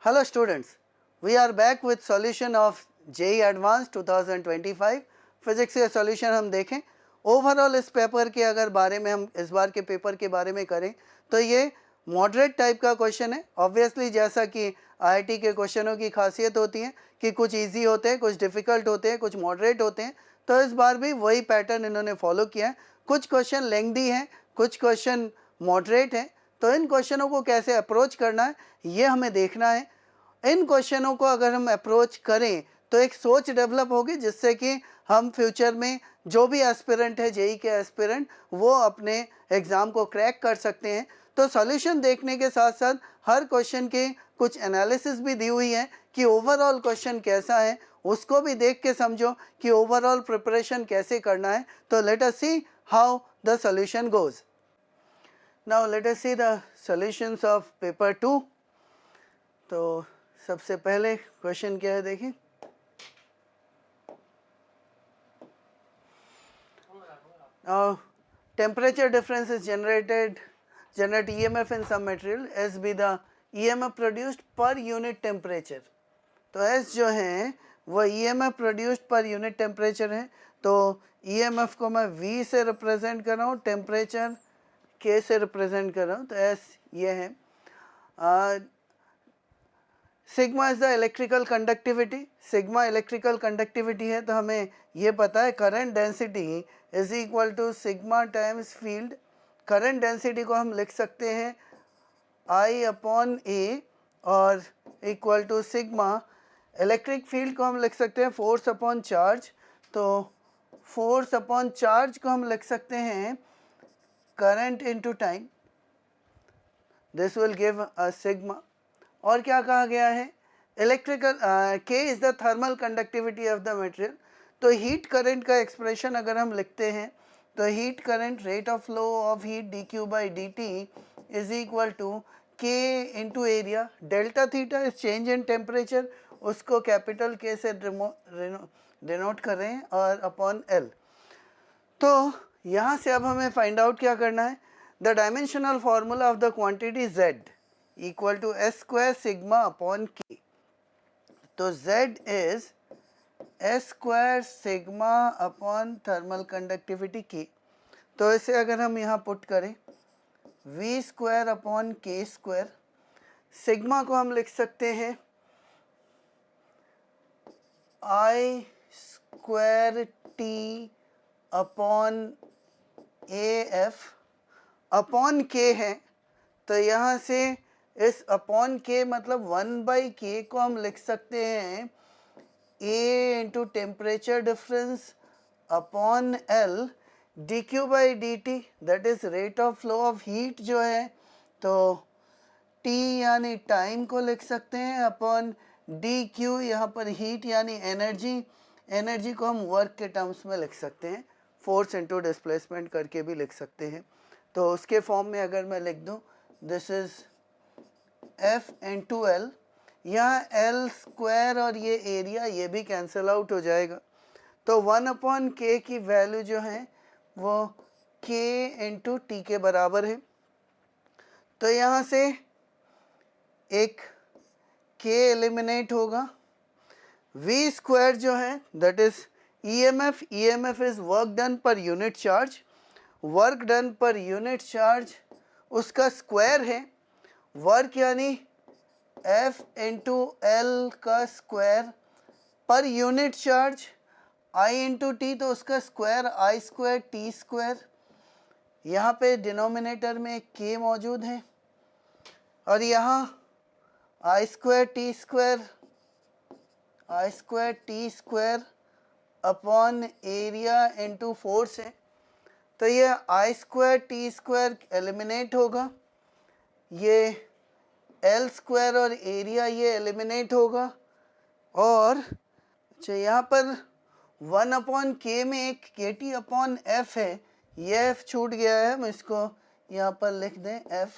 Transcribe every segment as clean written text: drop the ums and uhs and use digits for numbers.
Hello students, we are back with solution of JEE Advanced 2025 physics का solution हम देखें। Overall इस paper के अगर बारे में हम इस बार के पेपर के बारे में करें तो ये मॉडरेट टाइप का क्वेश्चन है। ऑब्वियसली जैसा कि आईआईटी के क्वेश्चनों की खासियत होती है कि कुछ इजी होते हैं, कुछ डिफ़िकल्ट होते हैं, कुछ मॉडरेट होते हैं, तो इस बार भी वही पैटर्न इन्होंने फॉलो किया है। कुछ क्वेश्चन लेंथी हैं, कुछ क्वेश्चन मॉडरेट हैं, तो इन क्वेश्चनों को कैसे अप्रोच करना है ये हमें देखना है। इन क्वेश्चनों को अगर हम अप्रोच करें तो एक सोच डेवलप होगी जिससे कि हम फ्यूचर में जो भी एस्पिरेंट है, जेई के एस्पिरेंट, वो अपने एग्ज़ाम को क्रैक कर सकते हैं। तो सॉल्यूशन देखने के साथ साथ हर क्वेश्चन के कुछ एनालिसिस भी दी हुई है कि ओवरऑल क्वेश्चन कैसा है, उसको भी देख के समझो कि ओवरऑल प्रिपरेशन कैसे करना है। तो late us see how the solution goes. Now let us see the solutions of paper 2। तो सबसे पहले क्वेश्चन क्या है देखिए। Temperature difference is generate EMF in some material as be the EMF produced per unit temperature। तो S जो है वो EMF produced per unit temperature है। तो EMF को मैं V से रिप्रेजेंट कर रहा हूँ, टेम्परेचर K से रिप्रेजेंट कर रहा हूँ, तो S ये है। Sigma is the electrical conductivity, sigma electrical conductivity है, तो हमें ये पता है current density is equal to sigma times field. Current density को हम लिख सकते हैं I अपॉन ए और equal to sigma. Electric field को हम लिख सकते हैं फोर्स अपॉन चार्ज, तो फोर्स अपॉन चार्ज को हम लिख सकते हैं current into time, this will give a sigma. और क्या कहा गया है, electrical K is the thermal conductivity of the material. तो हीट करंट का एक्सप्रेशन अगर हम लिखते हैं तो heat current rate of flow of heat D Q by D T is equal to K into area. Delta theta is change in temperature, उसको capital K से denote कर रहे हैं, और अपॉन एल। तो यहाँ से अब हमें फाइंड आउट क्या करना है, the dimensional formula of the quantity Z equal to S square sigma upon K. तो z is S square sigma upon thermal conductivity K. तो इसे अगर हम यहाँ पुट करें v square upon K square, sigma को हम लिख सकते हैं I square T upon A F upon K है। तो यहाँ से इस अपॉन के मतलब 1/k को हम लिख सकते हैं A into temperature difference upon L D Q by D T, that is rate of flow of heat जो है, तो T यानी टाइम को लिख सकते हैं अपॉन डी क्यू, यहाँ पर हीट यानी एनर्जी, एनर्जी को हम वर्क के टर्म्स में लिख सकते हैं, फोर्स इंटू डिस्प्लेसमेंट करके भी लिख सकते हैं। तो उसके फॉर्म में अगर मैं लिख दूँ, this is F into L, यहाँ एल स्क्वायर और ये एरिया ये भी कैंसिल आउट हो जाएगा। तो 1/k की वैल्यू जो है वो k इंटू टी के बराबर है। तो यहाँ से एक k एलिमिनेट होगा, v स्क्वायर जो है that is EMF, EMF is work done per unit charge, work done per unit charge उसका स्क्वायर है, वर्क यानी F इंटू एल का square per unit charge, I into T तो उसका square I square T square, यहाँ पे denominator में K मौजूद है, और यहाँ I square T square upon area into force है। तो ये I square T square eliminate होगा, ये एल स्क्वायर और एरिया ये एलिमिनेट होगा, और अच्छा यहाँ पर 1/k में एक KT अपॉन F है, ये F छूट गया है, हम इसको यहाँ पर लिख दें F,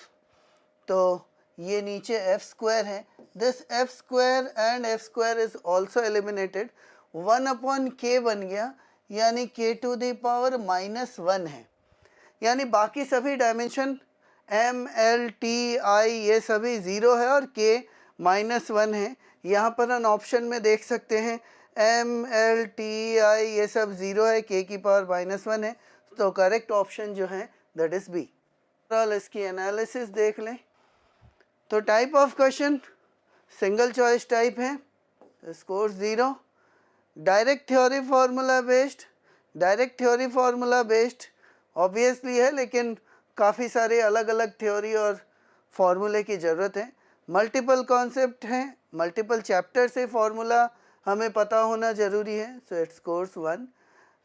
तो ये नीचे F स्क्वायर है, this F square and F square is also eliminated, 1/k बन गया, यानी k टू द पावर -1 है। यानी बाकी सभी dimension M L T I ये सभी ज़ीरो है और K -1 है। यहाँ पर हम ऑप्शन में देख सकते हैं MLTI ये सब 0 है, k की पावर -1 है, तो करेक्ट ऑप्शन जो है दैट इज बी। इसकी एनालिसिस देख लें तो type of question single choice type है, score 0। Direct theory formula based obviously है, लेकिन काफ़ी सारे अलग अलग थ्योरी और फार्मूले की ज़रूरत है। मल्टीपल कॉन्सेप्ट हैं, मल्टीपल चैप्टर से फार्मूला हमें पता होना ज़रूरी है, सो इट स्कोर्स 1।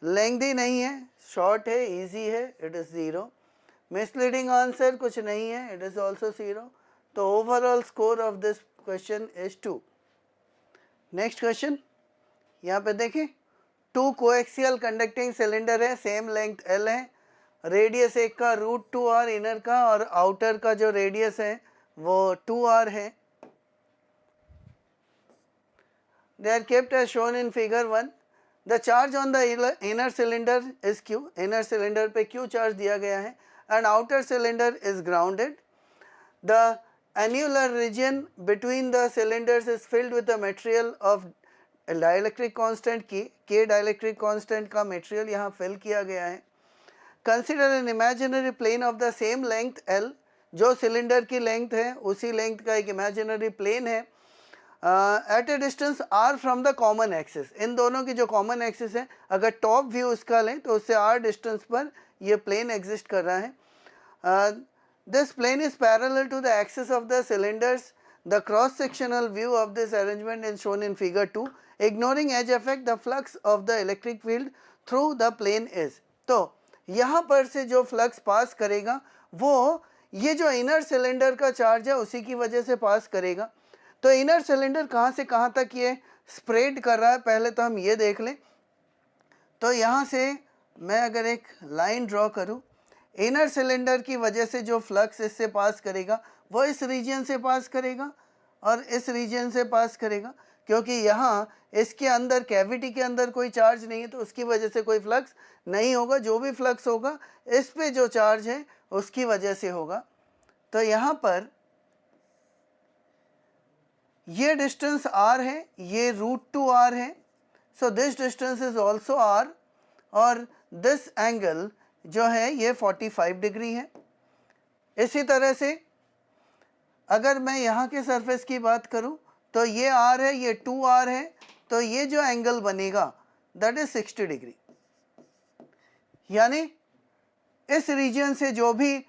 लेंथी नहीं है, शॉर्ट है, इजी है, इट इज़ 0। मिसलीडिंग आंसर कुछ नहीं है, इट इज़ ऑल्सो 0। तो overall score of this question is 2। Next question यहाँ पे देखें, 2 कोएक्सियल कंडक्टिंग सिलेंडर है, सेम लेंथ L है, रेडियस एक का √2r इनर का और आउटर का जो रेडियस है वो 2r है। They are kept as shown in figure 1। The charge on the inner cylinder is Q, inner cylinder पे Q चार्ज दिया गया है, and outer cylinder is grounded. The annular region between the cylinders is filled with the material of dielectric constant K dielectric constant का material यहाँ fill किया गया है। Consider an imaginary plane of the same length L, जो cylinder की length है उसी length का एक इमेजिनरी प्लेन है at a distance r from the common axis. इन दोनों की जो कॉमन एक्सिस है, अगर टॉप व्यू उसका लें तो उससे r डिस्टेंस पर ये प्लेन एग्जिस्ट कर रहा है। This plane is parallel to the axis of the cylinders. The cross-sectional view of this arrangement is shown in figure 2. Ignoring edge effect, the flux of the electric field through the plane is. तो यहाँ पर से जो flux pass करेगा वो ये जो inner cylinder का चार्ज है उसी की वजह से पास करेगा। तो इनर सिलेंडर कहाँ से कहाँ तक ये स्प्रेड कर रहा है, पहले तो हम ये देख लें। तो यहाँ से मैं अगर एक लाइन ड्रॉ करूँ, इनर सिलेंडर की वजह से जो फ्लक्स इससे पास करेगा वो इस रीजन से पास करेगा और इस रीजन से पास करेगा, क्योंकि यहाँ इसके अंदर कैविटी के अंदर कोई चार्ज नहीं है तो उसकी वजह से कोई फ्लक्स नहीं होगा। जो भी फ्लक्स होगा इस पे जो चार्ज है उसकी वजह से होगा। तो यहाँ पर ये डिस्टेंस r है, ये √2r है, so this distance is also r, और दिस एंगल जो है ये 45 डिग्री है। इसी तरह से अगर मैं यहाँ के सरफेस की बात करूँ तो ये r है, ये 2r है, तो ये जो एंगल बनेगा दैट इज 60 डिग्री। यानी इस रीजन से जो भी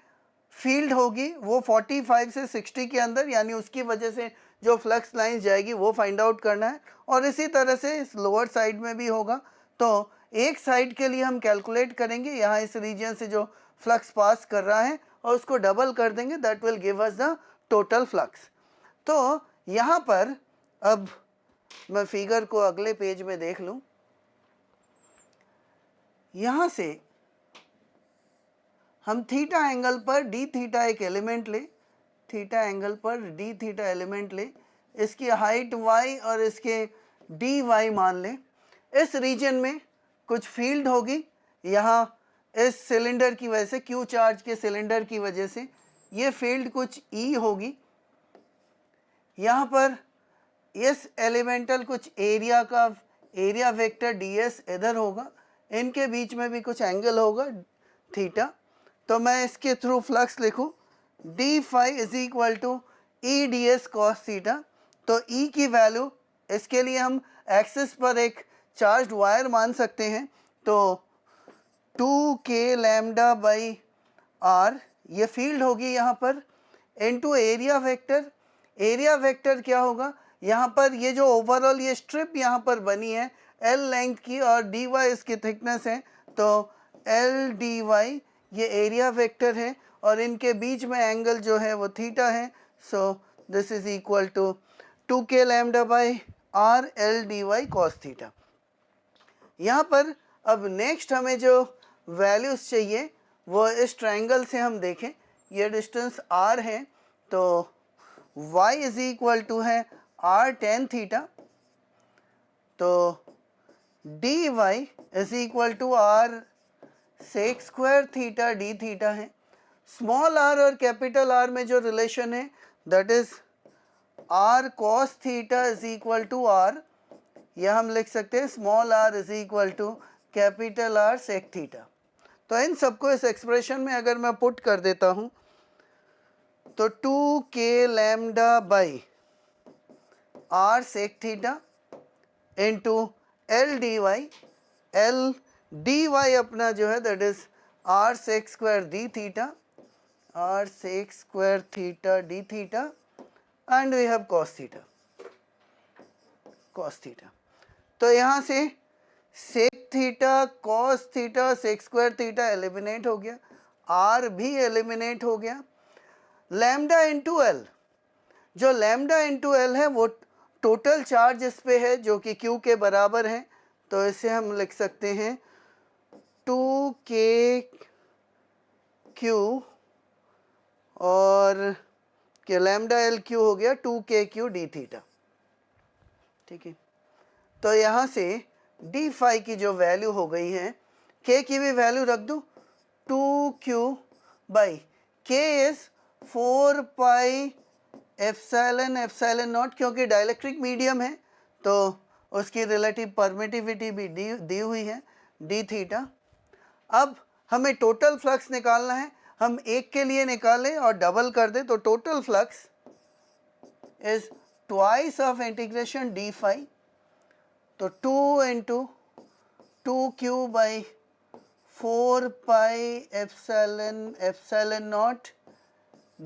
फील्ड होगी वो 45 से 60 के अंदर, यानी उसकी वजह से जो फ्लक्स लाइंस जाएगी वो फाइंड आउट करना है। और इसी तरह से इस लोअर साइड में भी होगा। तो एक साइड के लिए हम कैलकुलेट करेंगे, यहाँ इस रीजन से जो फ्लक्स पास कर रहा है और उसको डबल कर देंगे, that will give us the total flux. तो यहाँ पर अब मैं फिगर को अगले पेज में देख लूँ, यहाँ से हम थीटा एंगल पर डी थीटा एक एलिमेंट ले, थीटा एंगल पर डी थीटा एलिमेंट ले, इसकी हाइट y और इसके dy मान लें। इस रीजन में कुछ फील्ड होगी, यहाँ इस सिलेंडर की वजह से, Q चार्ज के सिलेंडर की वजह से ये फील्ड कुछ E होगी। यहाँ पर इस एलिमेंटल कुछ एरिया का एरिया वेक्टर ds इधर होगा, इनके बीच में भी कुछ एंगल होगा थीटा। तो मैं इसके थ्रू फ्लक्स लिखूँ d phi is equal to E D S cos theta. तो E की वैल्यू, इसके लिए हम एक्सिस पर एक चार्ज वायर मान सकते हैं, तो 2k लैम्डा बाई r ये फील्ड होगी यहाँ पर, into area vector. Area vector क्या होगा, यहाँ पर ये जो ओवरऑल ये स्ट्रिप यहाँ पर बनी है L लेंथ की और dy इसकी थिकनेस है, तो L dy ये एरिया वेक्टर है और इनके बीच में एंगल जो है वो थीटा है। So this is equal to 2k lambda by r L dy cos theta. यहाँ पर अब नेक्स्ट हमें जो वैल्यूज़ चाहिए वो इस ट्रायंगल से हम देखें, ये डिस्टेंस r है, तो y इज इक्वल टू है r tan थीटा, तो dy is equal to r sec square theta D theta है। स्मॉल r और कैपिटल R में जो रिलेशन है that is R cos theta is equal to R, या हम लिख सकते हैं small R is equal to capital R sec theta. तो इन सबको इस एक्सप्रेशन में अगर मैं पुट कर देता हूँ तो 2k lambda by R sec theta into L D Y, L D Y अपना जो है that is R sec square D theta, R sec square theta D theta, and we have cos theta, cos theta. तो यहाँ से sec theta cos theta sec square theta eliminate हो गया, R भी eliminate हो गया। लैम्डा इंटू एल, जो lambda into L है वो टोटल चार्ज इस पे है जो कि क्यू के बराबर है, तो इसे हम लिख सकते हैं 2k क्यू, और कि लैम्डा एल क्यू हो गया 2k क्यू डी थीटा। ठीक है, तो यहाँ से डी फाई की जो वैल्यू हो गई है, k की भी वैल्यू रख दूँ 2q by k is 4 pi epsilon epsilon not, क्योंकि डाइलेक्ट्रिक मीडियम है तो उसकी रिलेटिव परमिटिविटी भी दी हुई है डी थीटा। अब हमें टोटल फ्लक्स निकालना है, हम एक के लिए निकालें और डबल कर दें तो total flux is twice of integration D phi, तो 2 into 2q by 4 pi epsilon epsilon naught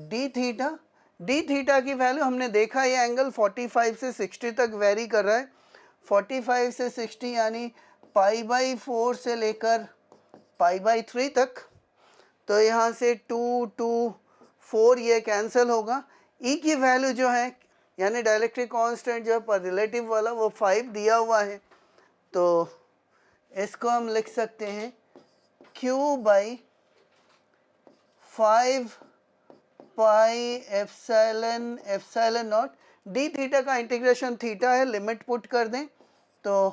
D theta. D theta की वैल्यू हमने देखा ये एंगल 45 से 60 तक वेरी कर रहा है, 45 से 60 यानी पाई बाई 4 से लेकर पाई बाई 3 तक, तो यहाँ से 2 2 4 ये कैंसिल होगा। ई की वैल्यू जो है यानी डाइलेक्ट्रिक कांस्टेंट जो पर रिलेटिव वाला वो 5 दिया हुआ है, तो इसको हम लिख सकते हैं q by 5 pi epsilon epsilon naught, D theta का इंटीग्रेशन थीटा है, लिमिट पुट कर दें तो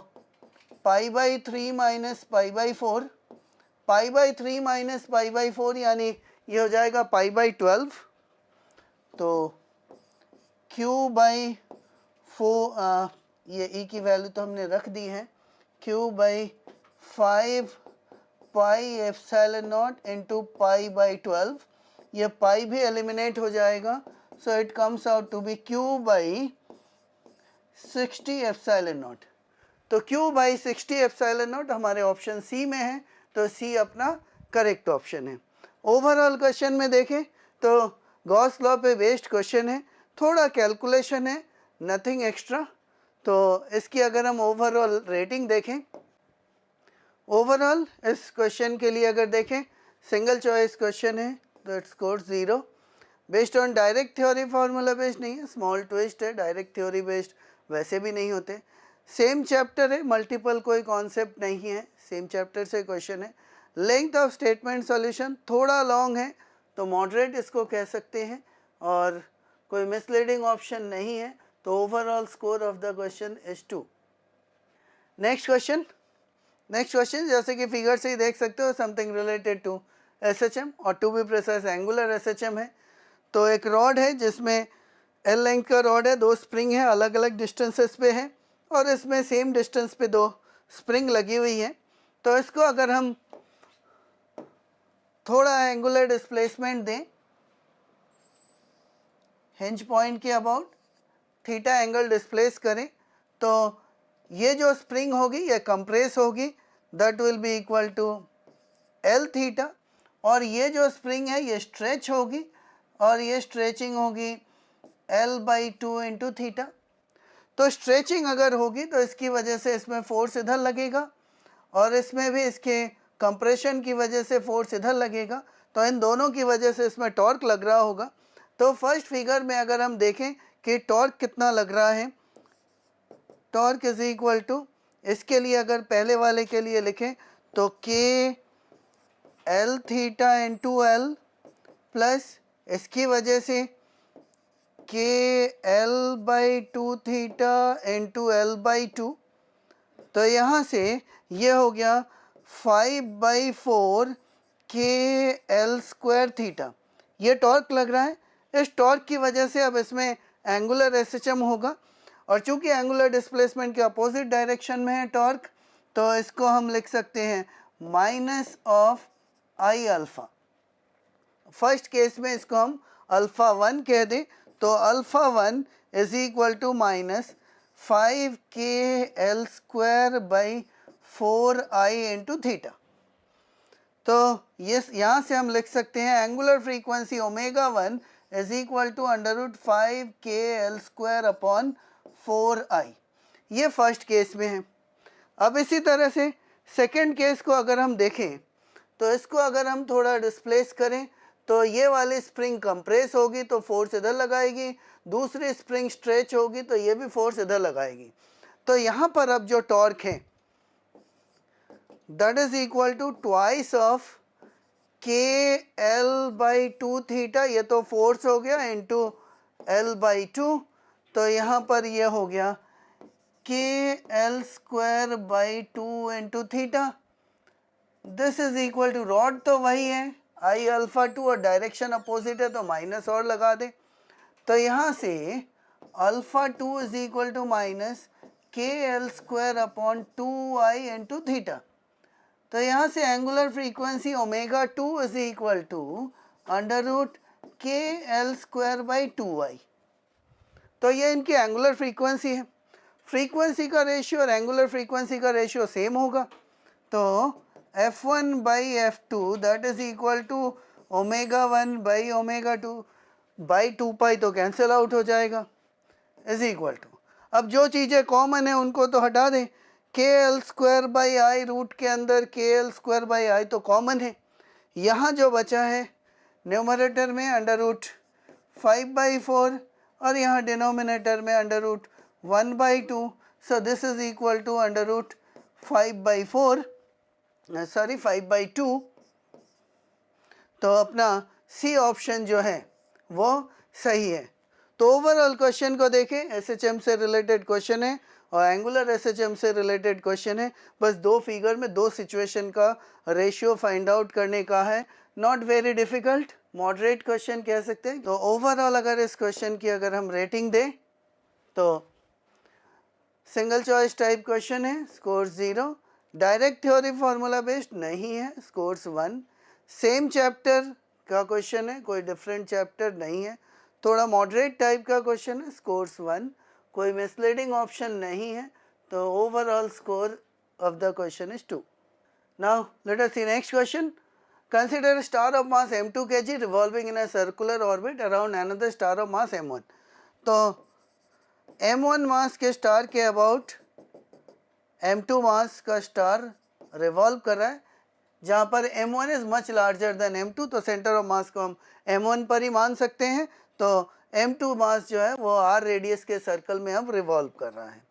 pi by 3 minus pi by 4, pi by 3 minus pi by 4 यानी ये हो जाएगा पाई बाई 12, तो q बाई 4 ये e की वैल्यू तो हमने रख दी है, q by 5 pi epsilon naught into pi by 12, ये पाई भी एलिमिनेट हो जाएगा, so it comes out to be q by 60 epsilon not. तो q बाई 60 एप्सिलॉन नॉट हमारे ऑप्शन सी में है, तो सी अपना करेक्ट ऑप्शन है। ओवरऑल क्वेश्चन में देखें तो गॉस लॉ पे बेस्ड क्वेश्चन है, थोड़ा कैलकुलेशन है, नथिंग एक्स्ट्रा। तो इसकी अगर हम ओवरऑल रेटिंग देखें, ओवरऑल इस क्वेश्चन के लिए अगर देखें सिंगल चॉइस क्वेश्चन है तो it scores 0। Based on direct theory formula based नहीं है, स्मॉल ट्विस्ट है, डायरेक्ट थ्योरी बेस्ड वैसे भी नहीं होते। सेम चैप्टर है, मल्टीपल कोई कॉन्सेप्ट नहीं है, सेम चैप्टर से क्वेश्चन है। लेंथ ऑफ स्टेटमेंट सॉल्यूशन थोड़ा लॉन्ग है तो मॉडरेट इसको कह सकते हैं, और कोई मिसलीडिंग ऑप्शन नहीं है, तो overall score of the question is 2। Next question जैसे कि फिगर से ही देख सकते हो, समथिंग रिलेटेड टू SHM और to be precise angular SHM है। तो एक रॉड है जिसमें L लेंथ का रॉड है, 2 स्प्रिंग है, अलग अलग डिस्टेंसेस पे है, और इसमें सेम डिस्टेंस पे 2 स्प्रिंग लगी हुई है। तो इसको अगर हम थोड़ा एंगुलर डिस्प्लेसमेंट दें हिंज पॉइंट के अबाउट, थीटा एंगल डिस्प्लेस करें, तो ये जो स्प्रिंग होगी ये कंप्रेस होगी, that will be equal to L theta, और ये जो स्प्रिंग है ये स्ट्रेच होगी और ये स्ट्रेचिंग होगी L बाई 2 इंटू थीटा। तो स्ट्रेचिंग अगर होगी तो इसकी वजह से इसमें फोर्स इधर लगेगा, और इसमें भी इसके कंप्रेशन की वजह से फोर्स इधर लगेगा, तो इन दोनों की वजह से इसमें टॉर्क लग रहा होगा। तो फर्स्ट फिगर में अगर हम देखें कि टॉर्क कितना लग रहा है, टॉर्क इज इक्वल टू, इसके लिए अगर पहले वाले के लिए लिखें तो k L theta into L plus इसकी वजह से k L by 2 theta into L by 2, तो यहाँ से ये हो गया 5 by 4 k L square theta, ये टॉर्क लग रहा है। इस टॉर्क की वजह से अब इसमें एंगुलर एसएचएम होगा, और चूंकि एंगुलर डिस्प्लेसमेंट के अपोजिट डायरेक्शन में है टॉर्क, तो इसको हम लिख सकते हैं minus of I alpha. First case में इसको हम अल्फा 1 कह दें, तो alpha 1 is equal to minus 5k_L² by 4i into theta. तो ये यहाँ से हम लिख सकते हैं angular frequency omega 1 is equal to √5k_L² upon 4i। ये फर्स्ट केस में है। अब इसी तरह से सेकंड केस को अगर हम देखें, तो इसको अगर हम थोड़ा डिस्प्लेस करें, तो ये वाली स्प्रिंग कंप्रेस होगी तो फोर्स इधर लगाएगी, दूसरी स्प्रिंग स्ट्रेच होगी तो ये भी फोर्स इधर लगाएगी। तो यहाँ पर अब जो टॉर्क है that is equal to twice of KL/2 theta, ये तो फोर्स हो गया, इंटू L/2, तो यहाँ पर ये हो गया KL²/2 into theta. This is equal to, rod तो वही है आई अल्फा 2 और डायरेक्शन अपोजिट है तो माइनस और लगा दे, तो यहाँ से alpha 2 is equal to minus KL² upon 2i into theta. तो यहाँ से angular frequency omega 2 is equal to √KL²/2i। तो ये इनकी एंगुलर फ्रीक्वेंसी है। फ्रीक्वेंसी का रेशियो और एंगुलर फ्रीक्वेंसी का रेशियो सेम होगा, तो f1/f2 that is equal to omega 1 omega 2 by 2 तो कैंसिल आउट हो जाएगा, इज इक्वल टू, अब जो चीज़ें कॉमन है उनको तो हटा दें, KL²/i, रूट के अंदर KL²/i तो कॉमन है। यहाँ जो बचा है न्यूमरेटर में √5/4 और यहाँ डिनोमिनेटर में √1/2, so this is equal to √5/4 5/2। तो अपना सी ऑप्शन जो है वो सही है। तो ओवरऑल क्वेश्चन को देखें, एसएचएम से रिलेटेड क्वेश्चन है और एंगुलर एसएचएम से रिलेटेड क्वेश्चन है। बस दो फिगर में दो सिचुएशन का रेशियो फाइंड आउट करने का है, not very difficult, moderate question कह सकते हैं। तो ओवरऑल अगर इस क्वेश्चन की अगर हम रेटिंग दें तो सिंगल चॉइस टाइप क्वेश्चन है, score 0, direct theory formula based नहीं है, स्कोर्स 1, सेम चैप्टर का क्वेश्चन है, कोई डिफरेंट चैप्टर नहीं है, थोड़ा मॉडरेट टाइप का क्वेश्चन है, स्कोर्स 1, कोई मिसलीडिंग ऑप्शन नहीं है, तो overall score of the question is 2। Now let us see next question. Consider a star of mass m2 kg revolving in a circular orbit around another star of mass m1। तो m1 मास के star के about m2 मास का star revolve कर रहा है, जहाँ पर m1 is much larger than m2, तो सेंटर ऑफ मास को हम m1 पर ही मान सकते हैं। तो m2 मास जो है वो r रेडियस के सर्कल में अब रिवॉल्व कर रहा है,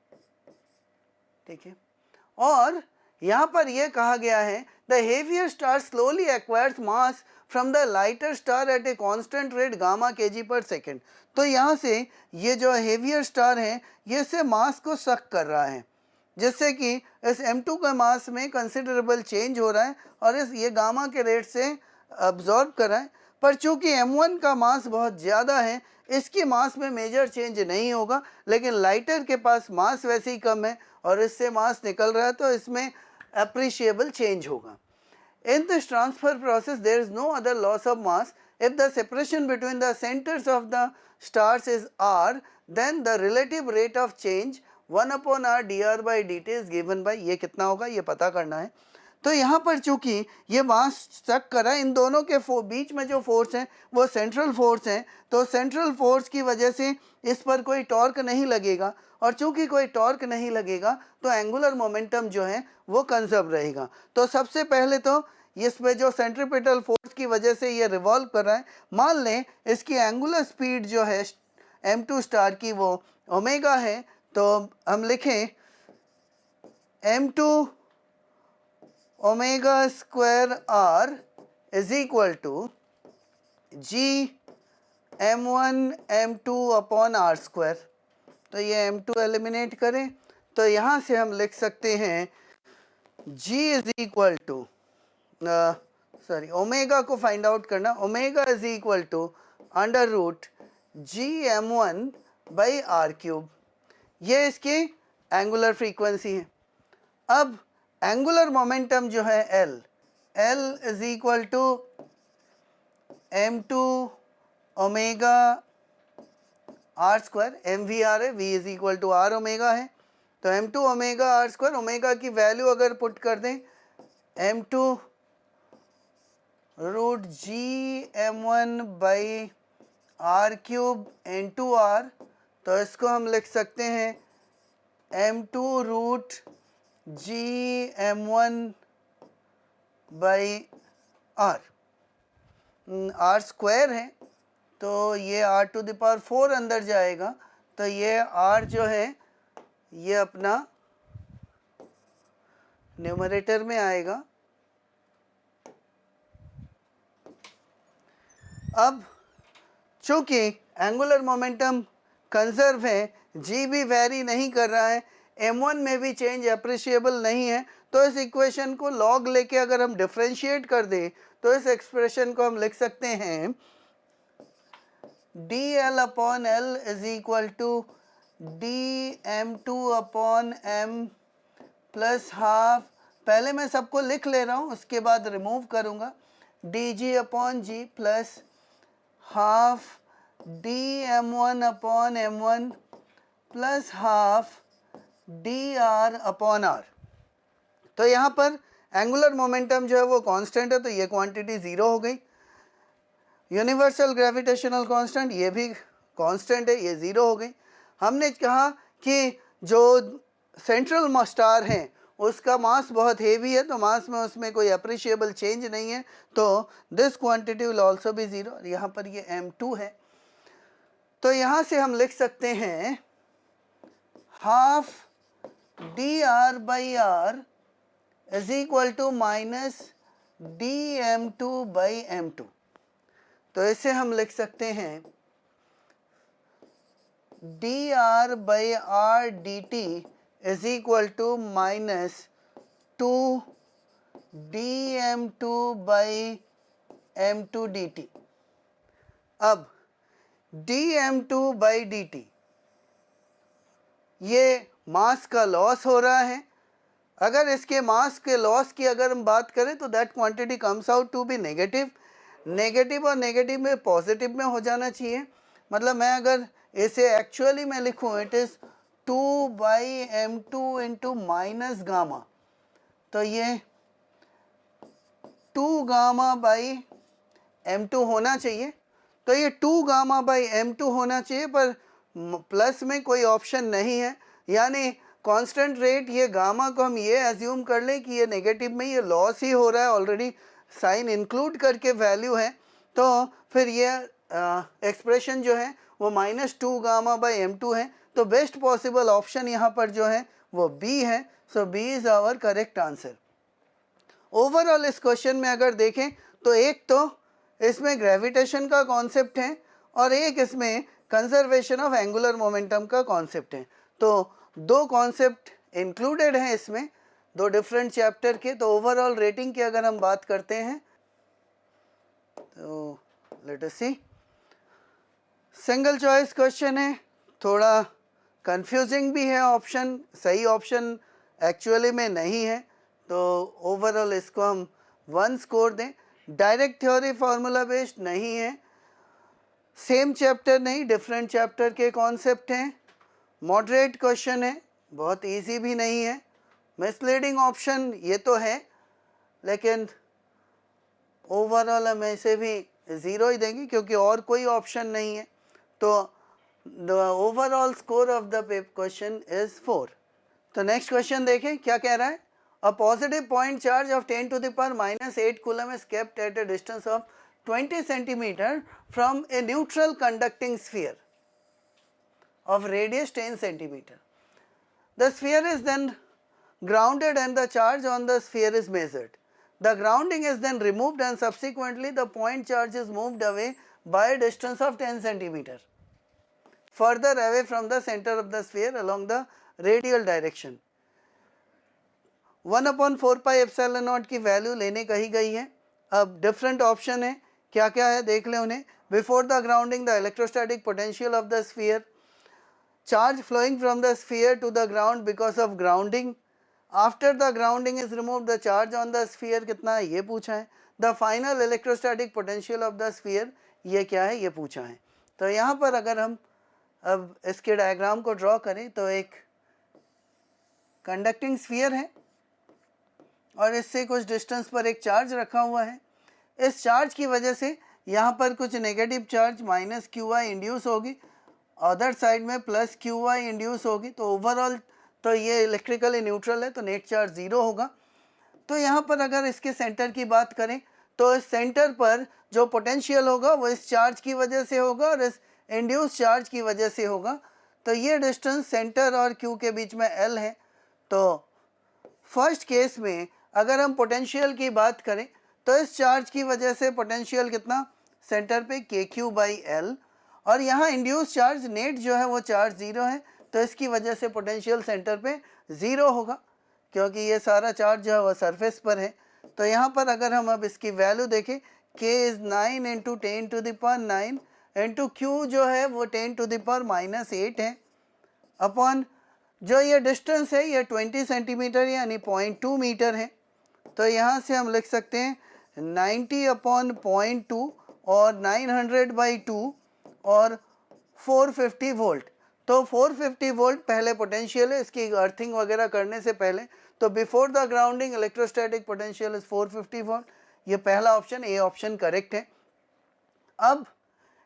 ठीक है। और यहाँ पर यह कहा गया है the heavier star slowly acquires mass from the lighter star at a constant rate gamma kg per second. तो यहाँ से ये जो हेवियर स्टार है ये इससे मास को सक कर रहा है, जिससे कि इस m2 का मास में कंसिडरेबल चेंज हो रहा है और इस ये गामा के रेट से अब्जॉर्ब कर रहा है। पर चूंकि m1 का मास बहुत ज़्यादा है, इसकी मास में मेजर चेंज नहीं होगा, लेकिन लाइटर के पास मास वैसे ही कम है और इससे मास निकल रहा है, तो इसमें appreciable change होगा। In this transfer process there is no other loss of mass if the separation between the centers of the stars is r, then the relative rate of change 1/r dr/dt is given by, ये कितना होगा ये पता करना है। तो यहाँ पर चूंकि ये मास स्टक करा, इन दोनों के बीच में जो फोर्स है वो सेंट्रल फोर्स है, तो सेंट्रल फोर्स की वजह से इस पर कोई टॉर्क नहीं लगेगा, और चूंकि कोई टॉर्क नहीं लगेगा तो एंगुलर मोमेंटम जो है वो कंजर्व रहेगा। तो सबसे पहले तो इस पे जो सेंट्रीपिटल फोर्स की वजह से ये रिवॉल्व कर रहा है, मान लें इसकी एंगुलर स्पीड जो है m2 स्टार की वो ओमेगा है, तो हम लिखें m2 omega square r is equal to g m1 m2 upon r square. तो ये m2 एलिमिनेट करें तो यहाँ से हम लिख सकते हैं g is equal to, sorry omega को फाइंड आउट करना, omega is equal to under root g m1 by R cube, ये इसकी एंगुलर फ्रीक्वेंसी है। अब एंगुलर मोमेंटम जो है L is equal to m2 omega R square, M V R है, v is equal to R omega है, तो m2 omega R square, omega की वैल्यू अगर पुट कर दें m2 root G m1 by R cube n2 r, तो इसको हम लिख सकते हैं m2 root G m1 by R, R square है तो ये r टू द पावर 4 अंदर जाएगा, तो ये r जो है ये अपना न्यूमरेटर में आएगा। अब चूंकि एंगुलर मोमेंटम कंजर्व है, g भी वेरी नहीं कर रहा है, m1 में भी चेंज अप्रिशिएबल नहीं है, तो इस इक्वेशन को लॉग लेके अगर हम डिफरेंशिएट कर दें तो इस एक्सप्रेशन को हम लिख सकते हैं dl upon l is equal to dm2 upon m plus half, पहले मैं सबको लिख ले रहा हूँ उसके बाद रिमूव करूँगा, dg upon g plus half dm1 upon m1 plus half dr upon r। तो यहाँ पर एंगुलर मोमेंटम जो है वो कांस्टेंट है, तो ये क्वांटिटी ज़ीरो हो गई। यूनिवर्सल ग्रेविटेशनल कांस्टेंट ये भी कांस्टेंट है, ये ज़ीरो हो गई। हमने कहा कि जो सेंट्रल स्टार है उसका मास बहुत हेवी है, तो मास में उसमें कोई अप्रिशिएबल चेंज नहीं है, तो this quantity will also be zero. यहाँ पर ये m2 है, तो यहाँ से हम लिख सकते हैं half dr by r is equal to minus dm2 by m2, तो इसे हम लिख सकते हैं dr by r dt is equal to minus 2 dm2 by m2 dt। अब dm2 बाई dt ये मास का लॉस हो रहा है, अगर इसके मास के लॉस की अगर हम बात करें तो that quantity comes out to be negative, negative और नेगेटिव में पॉजिटिव में हो जाना चाहिए। मतलब मैं अगर इसे एक्चुअली में लिखूं it is 2 by m2 into minus gamma, तो ये 2 गामा बाई m2 होना चाहिए, तो ये 2 गामा बाई m2 होना चाहिए, पर प्लस में कोई ऑप्शन नहीं है, यानी कांस्टेंट रेट ये गामा को हम ये एज्यूम कर लें कि ये नेगेटिव में ये लॉस ही हो रहा है, ऑलरेडी साइन इंक्लूड करके वैल्यू है, तो फिर ये एक्सप्रेशन जो है वो माइनस 2 गामा बाई m2 है, तो बेस्ट पॉसिबल ऑप्शन यहाँ पर जो है वो B है, so B is our correct answer. Overall इस क्वेश्चन में अगर देखें तो एक तो इसमें ग्रेविटेशन का कॉन्सेप्ट है और एक इसमें कंजर्वेशन ऑफ एंगुलर मोमेंटम का कॉन्सेप्ट है, तो दो कॉन्सेप्ट इंक्लूडेड हैं इसमें, दो डिफरेंट चैप्टर के। तो ओवरऑल रेटिंग की अगर हम बात करते हैं तो लेट अस सी, सिंगल चॉइस क्वेश्चन है, थोड़ा कंफ्यूजिंग भी है, ऑप्शन सही ऑप्शन एक्चुअली में नहीं है, तो ओवरऑल इसको हम 1 स्कोर दें। डायरेक्ट थ्योरी फार्मूला बेस्ड नहीं है, सेम चैप्टर नहीं, डिफरेंट चैप्टर के कॉन्सेप्ट हैं, मॉडरेट क्वेश्चन है, बहुत इजी भी नहीं है, मिसलीडिंग ऑप्शन ये तो है, लेकिन ओवरऑल हम इसे भी ज़ीरो ही देंगे क्योंकि और कोई ऑप्शन नहीं है, तो the overall score of the question is 4। तो नेक्स्ट क्वेश्चन देखें क्या कह रहा है। A positive point charge of 10 to the power minus 8 coulomb is kept at a distance of 20 centimeter from a neutral conducting sphere of radius 10 centimeter. The sphere is then grounded and the charge on the sphere is measured. The grounding is then removed and subsequently the point charge is moved away by a distance of 10 centimeter further away from the center of the sphere along the radial direction. 1/4 pi epsilon naught की value लेने कही गई है। अब different option है, क्या क्या है देख लें उन्हें। Before the grounding the electrostatic potential of the sphere, charge flowing from the sphere to the ground because of grounding, after the grounding is remove the charge on the sphere कितना है ये पूछा है, the final electrostatic potential of the sphere ये क्या है ये पूछा है। तो यहाँ पर अगर हम अब इसके डायग्राम को ड्रॉ करें तो एक कंडक्टिंग स्फीयर है और इससे कुछ डिस्टेंस पर एक चार्ज रखा हुआ है। इस चार्ज की वजह से यहाँ पर कुछ नेगेटिव चार्ज माइनस क्यू आई इंड्यूस होगी, अदर साइड में प्लस क्यू आई इंड्यूस होगी, तो ओवरऑल तो ये इलेक्ट्रिकली न्यूट्रल है तो नेट चार्ज ज़ीरो होगा। तो यहाँ पर अगर इसके सेंटर की बात करें तो इस सेंटर पर जो पोटेंशियल होगा वो इस चार्ज की वजह से होगा और इस इंड्यूस चार्ज की वजह से होगा। तो ये डिस्टेंस सेंटर और क्यू के बीच में एल है। तो फर्स्ट केस में अगर हम पोटेंशियल की बात करें तो इस चार्ज की वजह से पोटेंशियल कितना सेंटर पे के क्यू बाई एल, और यहाँ इंड्यूस चार्ज नेट जो है वो चार्ज ज़ीरो है तो इसकी वजह से पोटेंशियल सेंटर पे ज़ीरो होगा क्योंकि ये सारा चार्ज जो है वो सरफेस पर है। तो यहाँ पर अगर हम अब इसकी वैल्यू देखें k is 9 into 10 to the power 9 into Q जो है वो 10 टू द पावर -8 है, अपॉन जो ये डिस्टेंस है ये 20 सेंटीमीटर यानी 0.2 मीटर है। तो यहाँ से हम लिख सकते हैं 90 अपॉन 0.2 और 900/2 और 450 वोल्ट। तो 450 वोल्ट पहले पोटेंशियल है इसकी अर्थिंग वगैरह करने से पहले, तो before the grounding electrostatic potential is 450 volt. ये पहला ऑप्शन, ए ऑप्शन करेक्ट है। अब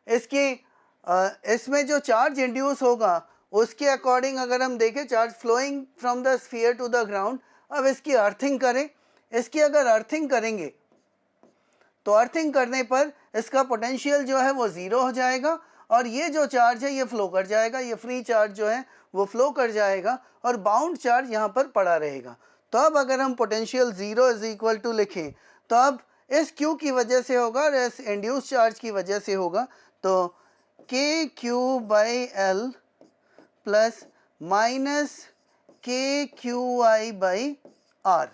इसकी इसमें जो चार्ज इंड्यूस होगा उसके अकॉर्डिंग अगर हम देखें charge flowing from the sphere to the ground, अब इसकी अर्थिंग करें, इसकी अगर अर्थिंग करेंगे तो अर्थिंग करने पर इसका पोटेंशियल जो है वो ज़ीरो हो जाएगा और ये जो चार्ज है ये फ्लो कर जाएगा, ये फ्री चार्ज जो है वो फ्लो कर जाएगा और बाउंड चार्ज यहाँ पर पड़ा रहेगा। तो अब अगर हम potential zero is equal to लिखें तो अब इस क्यू की वजह से होगा और इस इंड्यूस चार्ज की वजह से होगा, तो के Q by L plus minus के क्यू आई बाई आर।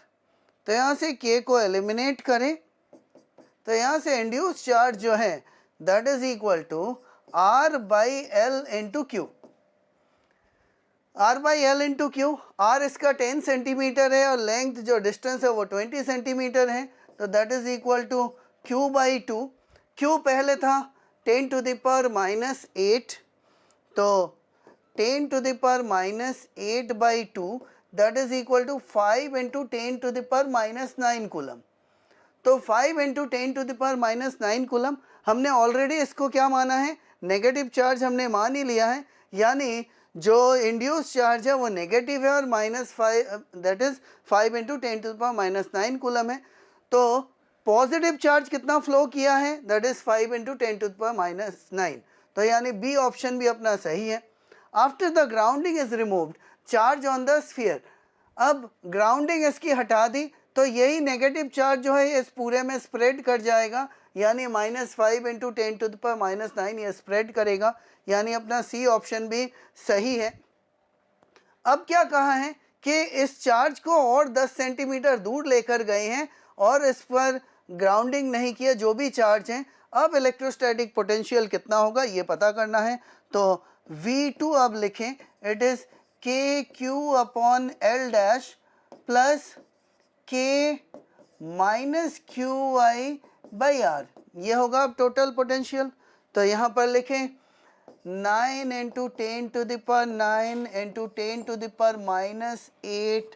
तो यहाँ से के को एलिमिनेट करें तो यहाँ से इंड्यूस चार्ज जो है that is equal to R by L into Q. R by L into Q, R इसका 10 सेंटीमीटर है और लेंथ जो डिस्टेंस है वो 20 सेंटीमीटर है, तो that is equal to Q by 2। Q पहले था 10 टू द पावर -8, तो 10 to the power -8/2 that is equal to 5 into 10 to the power -9 coulomb. तो 5 into 10 to the power -9 coulomb, हमने ऑलरेडी इसको क्या माना है, नेगेटिव चार्ज हमने मान ही लिया है, यानी जो इंड्यूस चार्ज है वो नेगेटिव है और -5 that is 5 into 10 to the power -9 coulomb है। तो पॉजिटिव चार्ज कितना फ्लो किया है that is 5 into 10 to the power -9, तो यानी बी ऑप्शन भी अपना सही है। After the grounding is removed charge on the sphere, अब ग्राउंडिंग इसकी हटा दी तो यही नेगेटिव चार्ज जो है इस पूरे में स्प्रेड कर जाएगा, यानी -5 इंटू 10 टू द पावर -9 ये स्प्रेड करेगा, यानी अपना सी ऑप्शन भी सही है। अब क्या कहा है कि इस चार्ज को और 10 सेंटीमीटर दूर लेकर गए हैं और इस पर ग्राउंडिंग नहीं किया जो भी चार्ज हैं, अब इलेक्ट्रोस्टैटिक पोटेंशियल कितना होगा ये पता करना है। तो V2 अब लिखें, it is K Q upon L dash plus K minus Q I by R, ये होगा अब टोटल पोटेंशियल। तो यहाँ पर लिखें 9 into 10 to the power 9 into 10 to the power -8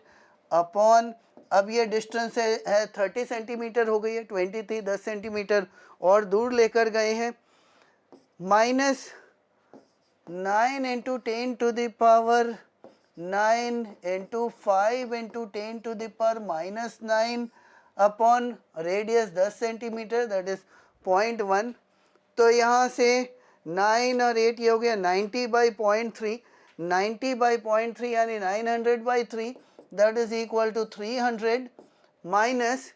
upon, अब ये डिस्टेंस है 30 सेंटीमीटर हो गई है, 20 थी 10 सेंटीमीटर और दूर लेकर गए हैं, minus 9 into 10 to the power 9 into 5 into 10 to the power -9 upon radius 10 centimetre that is 0.1। तो यहाँ से 9 और 8 ये हो गया 90/0.3, 90/0.3 यानी 900/3 that is equal to 300 minus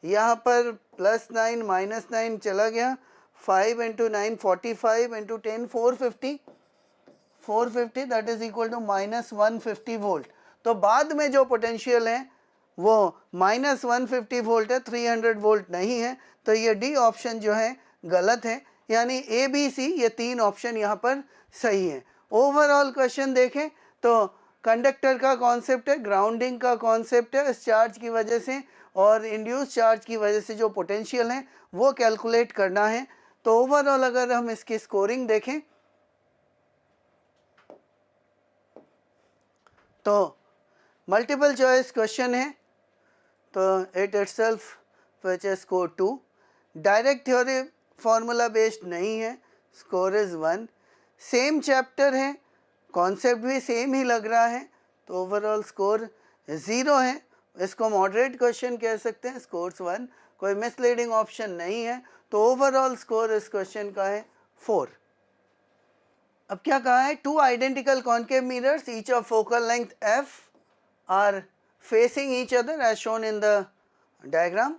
यहाँ पर +9 -9 चला गया, 5 into 9 45 into 10 450 that is equal to -150 volt. तो बाद में जो पोटेंशियल है वो -150 वोल्ट है, 300 वोल्ट नहीं है, तो ये डी ऑप्शन जो है गलत है, यानी ए बी सी ये तीन ऑप्शन यहाँ पर सही है। ओवरऑल क्वेश्चन देखें तो कंडक्टर का कॉन्सेप्ट है, ग्राउंडिंग का कॉन्सेप्ट है, इस चार्ज की वजह से और इंड्यूस चार्ज की वजह से जो पोटेंशियल है वो कैलकुलेट करना है। तो ओवरऑल अगर हम इसकी स्कोरिंग देखें तो मल्टीपल चॉइस क्वेश्चन है, तो it itself which is score 2। Direct theory formula based नहीं है, स्कोर इज 1। सेम चैप्टर है, कॉन्सेप्ट भी सेम ही लग रहा है, तो ओवरऑल स्कोर 0 है। इसको मॉडरेट क्वेश्चन कह सकते हैं, स्कोर्स 1, कोई मिसलीडिंग ऑप्शन नहीं है। तो ओवरऑल स्कोर इस क्वेश्चन का है 4। अब क्या कहा है, 2 identical concave mirrors each of focal length f are facing each other as shown in the diagram.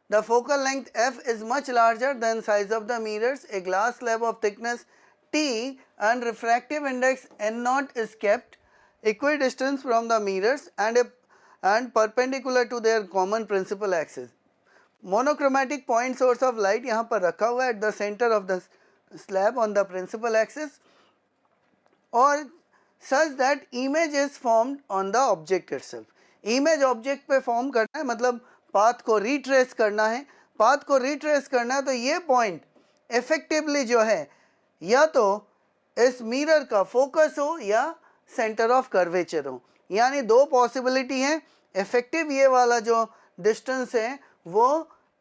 The focal length f is much larger than size of the mirrors. A glass slab of thickness t and refractive index n0 is kept equidistant from the mirrors and perpendicular to their common principal axis. Monochromatic point source of light यहाँ पर रखा हुआ है at the center of the slab on the principal axis और such that image is formed on the object itself. Image object पे form करना है, मतलब पाथ को रिट्रेस करना है। पाथ को रिट्रेस करना है तो ये पॉइंट इफेक्टिवली जो है या तो इस मिरर का फोकस हो या सेंटर ऑफ कर्वेचर हो, यानी 2 पॉसिबिलिटी हैं। इफेक्टिव ये वाला जो डिस्टेंस है वो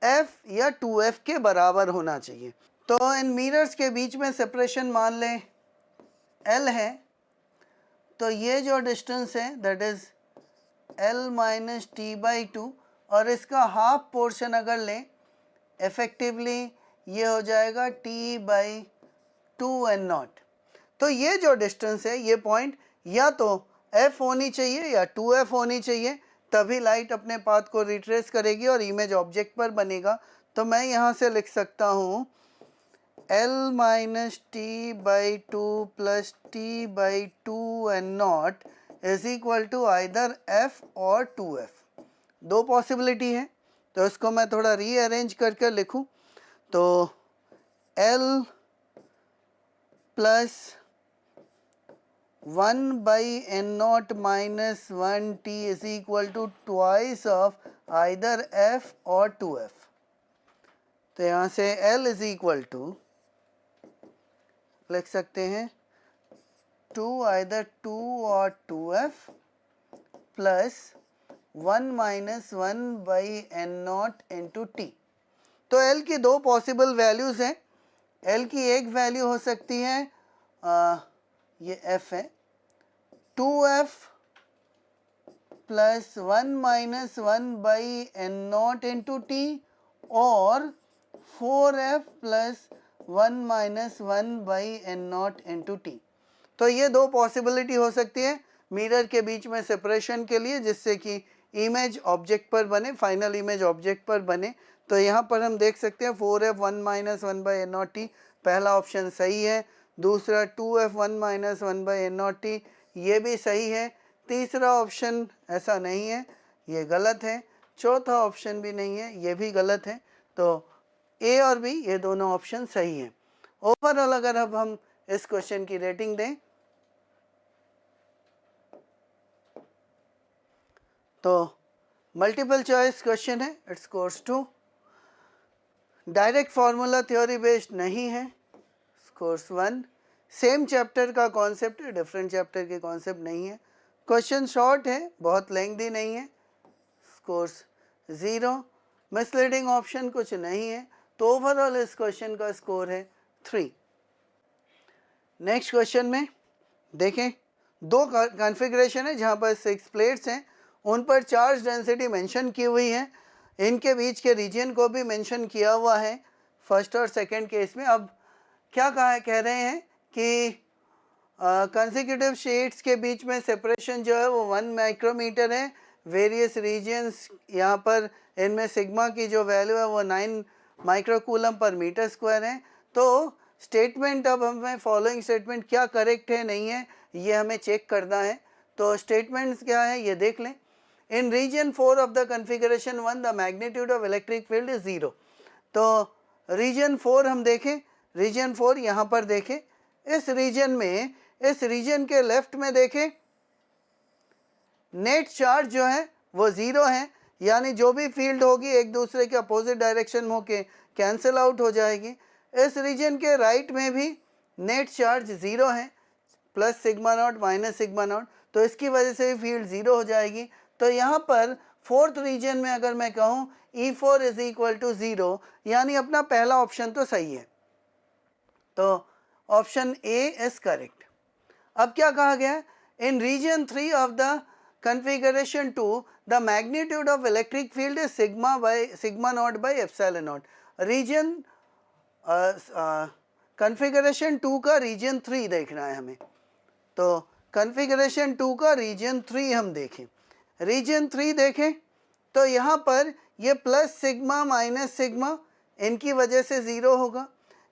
f या 2f के बराबर होना चाहिए। तो इन मिरर्स के बीच में सेपरेशन मान लें l है, तो ये जो डिस्टेंस है that is l minus T by 2 और इसका हाफ पोर्शन अगर लें इफेक्टिवली ये हो जाएगा t बाई 2n0। तो ये जो डिस्टेंस है ये पॉइंट या तो f होनी चाहिए या 2f होनी चाहिए, तभी लाइट अपने पाथ को रिट्रेस करेगी और इमेज ऑब्जेक्ट पर बनेगा। तो मैं यहाँ से लिख सकता हूँ l minus T by 2 plus T by 2n0 is equal to either f और 2f। 2 पॉसिबिलिटी है, तो इसको मैं थोड़ा रीअरेंज करके लिखूं तो l plus 1 by n0 minus 1t is equal to twice of either f और 2f। तो यहाँ से l इज इक्वल टू लिख सकते हैं 2 आइदर 2 और 2f plus 1 minus 1 by n0 into T. तो l की 2 पॉसिबल वैल्यूज़ हैं। l की एक वैल्यू हो सकती है ये f है 2f plus 1 minus 1 by n0 into T और 4f plus 1 minus 1 by n0 into T. तो ये 2 पॉसिबिलिटी हो सकती है मिरर के बीच में सेपरेशन के लिए, जिससे कि इमेज ऑब्जेक्ट पर बने, फाइनल इमेज ऑब्जेक्ट पर बने। तो यहाँ पर हम देख सकते हैं 4f 1 minus 1 by n0 T पहला ऑप्शन सही है, दूसरा 2f 1 minus 1 by n0 T ये भी सही है, तीसरा ऑप्शन ऐसा नहीं है ये गलत है, चौथा ऑप्शन भी नहीं है ये भी गलत है। तो ए और बी ये दोनों ऑप्शन सही हैं। ओवरऑल अगर अब हम इस क्वेश्चन की रेटिंग दें तो मल्टीपल चॉइस क्वेश्चन है, it scores 2। Direct formula theory based नहीं है, स्कोर्स 1। सेम चैप्टर का कॉन्सेप्ट है, डिफरेंट चैप्टर के कॉन्सेप्ट नहीं है। क्वेश्चन शॉर्ट है, बहुत लेंथी नहीं है, स्कोर्स 0। मिसलीडिंग ऑप्शन कुछ नहीं है, तो ओवरऑल इस क्वेश्चन का स्कोर है 3। नेक्स्ट क्वेश्चन में देखें 2 कॉन्फ़िगरेशन है जहाँ पर 6 प्लेट्स हैं, उन पर चार्ज डेंसिटी मेंशन की हुई है, इनके बीच के रीजन को भी मेंशन किया हुआ है फर्स्ट और सेकंड केस में। अब क्या कह रहे हैं कि कंसेक्यूटिव शीट्स के बीच में सेपरेशन जो है वो 1 माइक्रोमीटर है, वेरियस रीजन्स यहाँ पर इनमें सिग्मा की जो वैल्यू है वो 9 माइक्रोकूलम पर मीटर स्क्वायर है। तो स्टेटमेंट अब हमें फॉलोइंग स्टेटमेंट क्या करेक्ट है नहीं है ये हमें चेक करना है। तो स्टेटमेंट्स क्या है ये देख लें। In region 4 of the configuration 1 the magnitude of electric field is 0। तो रीजन 4 हम देखें, रीजन 4 यहाँ पर देखें, इस रीजन में इस रीजन के लेफ्ट में देखें नेट चार्ज जो है वो ज़ीरो है, यानी जो भी फील्ड होगी एक दूसरे के अपोजिट डायरेक्शन में होके कैंसिल आउट हो जाएगी। इस रीजन के राइट में भी नेट चार्ज ज़ीरो है, plus sigma not minus sigma not, तो इसकी वजह से भी फील्ड ज़ीरो हो जाएगी। तो यहाँ पर फोर्थ रीजन में अगर मैं कहूँ E4 is equal to zero, यानी अपना पहला ऑप्शन तो सही है, तो ऑप्शन ए इज करेक्ट। अब क्या कहा गया है, in region 3 of the configuration 2 the magnitude of electric field is sigma naught by epsilon naught। Reason configuration 2 का रीजन 3 देखना है हमें, तो कन्फिगरेशन 2 का रीजन 3 हम देखें। रीजन 3 देखें तो यहाँ पर ये प्लस सिग्मा माइनस सिग्मा इनकी वजह से ज़ीरो होगा,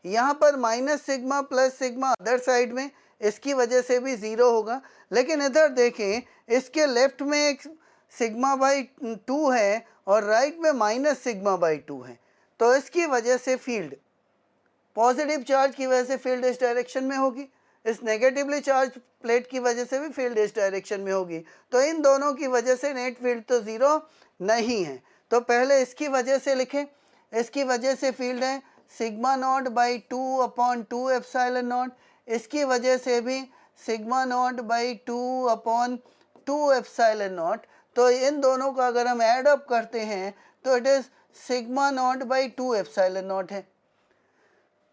यहाँ पर minus sigma plus sigma other side में इसकी वजह से भी ज़ीरो होगा। लेकिन इधर देखें इसके लेफ्ट में एक सिग्मा बाई 2 है और राइट में माइनस सिग्मा बाई 2 है, तो इसकी वजह से फील्ड पॉजिटिव चार्ज की वजह से फील्ड इस डायरेक्शन में होगी, इस नेगेटिवली चार्ज प्लेट की वजह से भी फील्ड इस डायरेक्शन में होगी। तो इन दोनों की वजह से नेट फील्ड तो ज़ीरो नहीं है। तो पहले इसकी वजह से लिखें, इसकी वजह से फील्ड है sigma naught by 2 upon 2 epsilon not, इसकी वजह से भी sigma naught by 2 upon 2 epsilon not. तो इन दोनों का अगर हम ऐड अप करते हैं तो it is sigma naught by 2 epsilon naught है।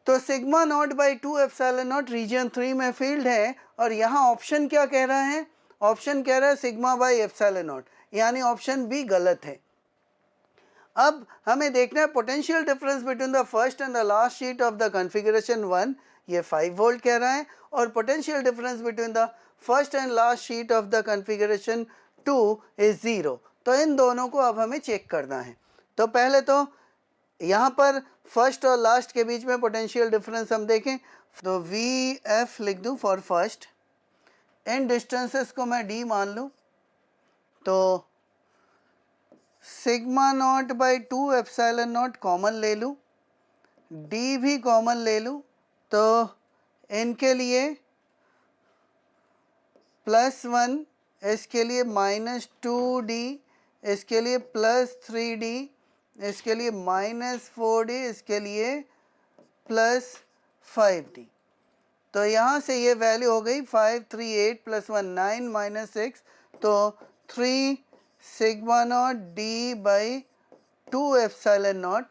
तो sigma naught by 2 epsilon naught reason 3 में फील्ड है, और यहाँ ऑप्शन क्या कह रहा है, ऑप्शन कह रहा है सिग्मा बाई एप्सिलॉन नॉट, यानी ऑप्शन बी गलत है। अब हमें देखना है potential difference between the first and the last sheet of the configuration 1, ये 5 वोल्ट कह रहा है, और potential difference between the first and last sheet of the configuration 2 is 0। तो इन दोनों को अब हमें चेक करना है। तो पहले तो यहाँ पर फर्स्ट और लास्ट के बीच में पोटेंशियल डिफरेंस हम देखें, तो वी एफ लिख दूँ फॉर फर्स्ट, इन डिस्टेंसेस को मैं डी मान लूँ, तो sigma naught by 2 epsilon not common ले लूँ, डी भी कॉमन ले लूँ, तो इनके लिए +1, इसके लिए -2d, इसके लिए +3d, इसके लिए -4d, इसके लिए +5d। तो यहाँ से ये वैल्यू हो गई 5 3 8 +1 9 -6, तो 3 sigma naught D by 2 epsilon not.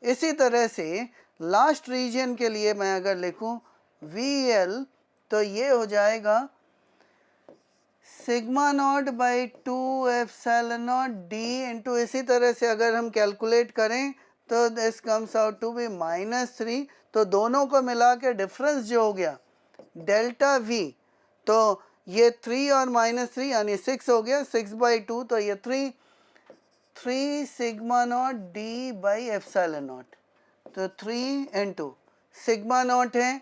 इसी तरह से लास्ट रीजन के लिए मैं अगर लिखूँ VL, तो ये हो जाएगा sigma naught by 2 epsilon naught D into, इसी तरह से अगर हम कैलकुलेट करें तो this comes out to be -3। तो दोनों को मिला के डिफरेंस जो हो गया डेल्टा V, तो ये 3 और -3 यानी 6 हो गया, 6 बाई 2, तो ये 3 sigma naught D by epsilon not, तो 3 इंटू सिग्मा नॉट है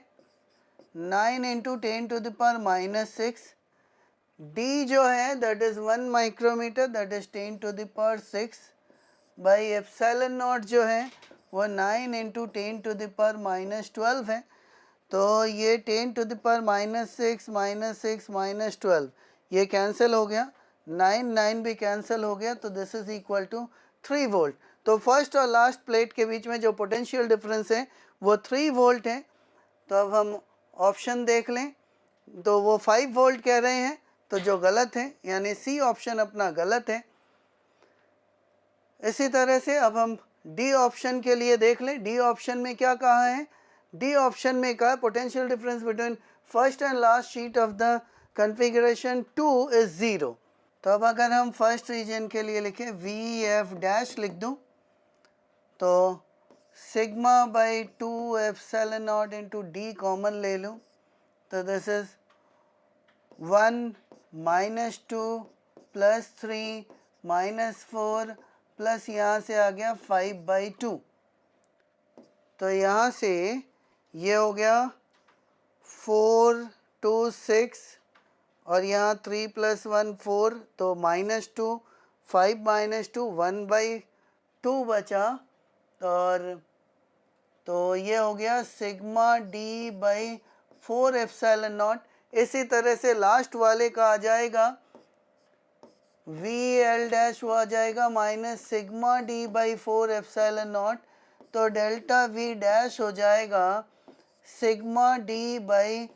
9 into 10 to the power -6, D जो है that is 1 micrometre, that is 10 to the power 6, by epsilon naught जो है वो 9 इंटू 10 टू द पावर -12 है, तो ये 10 टू द पावर -6 -12 ये कैंसिल हो गया, 9 भी कैंसिल हो गया, तो this is equal to 3 volt. तो फर्स्ट और लास्ट प्लेट के बीच में जो पोटेंशियल डिफरेंस है वो 3 वोल्ट है। तो अब हम ऑप्शन देख लें, तो वो 5 वोल्ट कह रहे हैं, तो जो गलत है, यानी सी ऑप्शन अपना गलत है। इसी तरह से अब हम डी ऑप्शन के लिए देख लें, डी ऑप्शन में क्या कहा है, डी ऑप्शन में कहा potential difference between first and last sheet of the configuration 2 is 0। तो अब अगर हम फर्स्ट रीजन के लिए लिखें वी एफ डैश लिख दूं, तो sigma by 2 epsilon naught into D common ले लूँ, तो दिस इज 1 -2 +3 -4 प्लस यहाँ से आ गया 5/2, तो यहाँ से ये हो गया 4 2 6, और यहाँ 3 + 1 4, तो -2 5 -2 1/2 बचा, और तो ये हो गया sigma D by 4 epsilon not इसी तरह से लास्ट वाले का आ जाएगा वी एल डैश, वो आ जाएगा minus sigma D by 4 epsilon not, तो डेल्टा वी डैश हो जाएगा sigma D by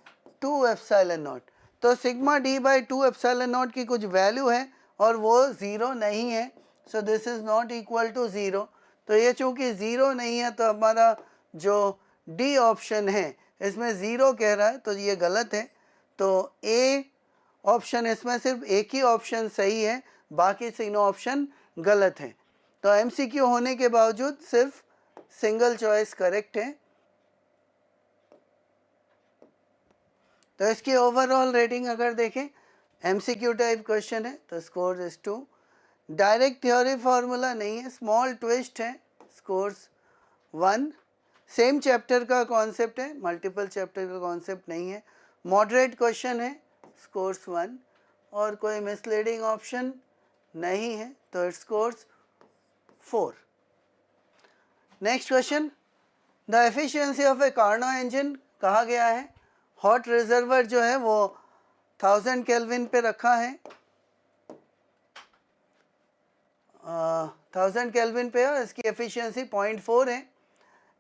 2 epsilon not. तो sigma D by 2 epsilon nought की कुछ वैल्यू है और वो ज़ीरो नहीं है, so this is not equal to zero. तो ये चूँकि ज़ीरो नहीं है तो हमारा जो डी ऑप्शन है इसमें ज़ीरो कह रहा है, तो ये गलत है। तो ए ऑप्शन, इसमें सिर्फ एक ही ऑप्शन सही है, बाकी तीनों ऑप्शन गलत हैं। तो एमसीक्यू होने के बावजूद सिर्फ सिंगल चॉइस करेक्ट है। तो इसकी ओवरऑल रेटिंग अगर देखें, एमसीक्यू टाइप क्वेश्चन है तो score is 2। Direct theory formula नहीं है, स्मॉल ट्विस्ट है, स्कोर्स 1। सेम चैप्टर का कॉन्सेप्ट है, मल्टीपल चैप्टर का कॉन्सेप्ट नहीं है। मॉडरेट क्वेश्चन है, स्कोर्स 1। और कोई मिसलीडिंग ऑप्शन नहीं है तो it scores 4। Next question, the efficiency of a Carnot engine कहा गया है। हॉट रिजर्वर जो है वो 1000 केल्विन पे रखा है, 1000 केल्विन पे है, इसकी एफिशिएंसी 0.4 है।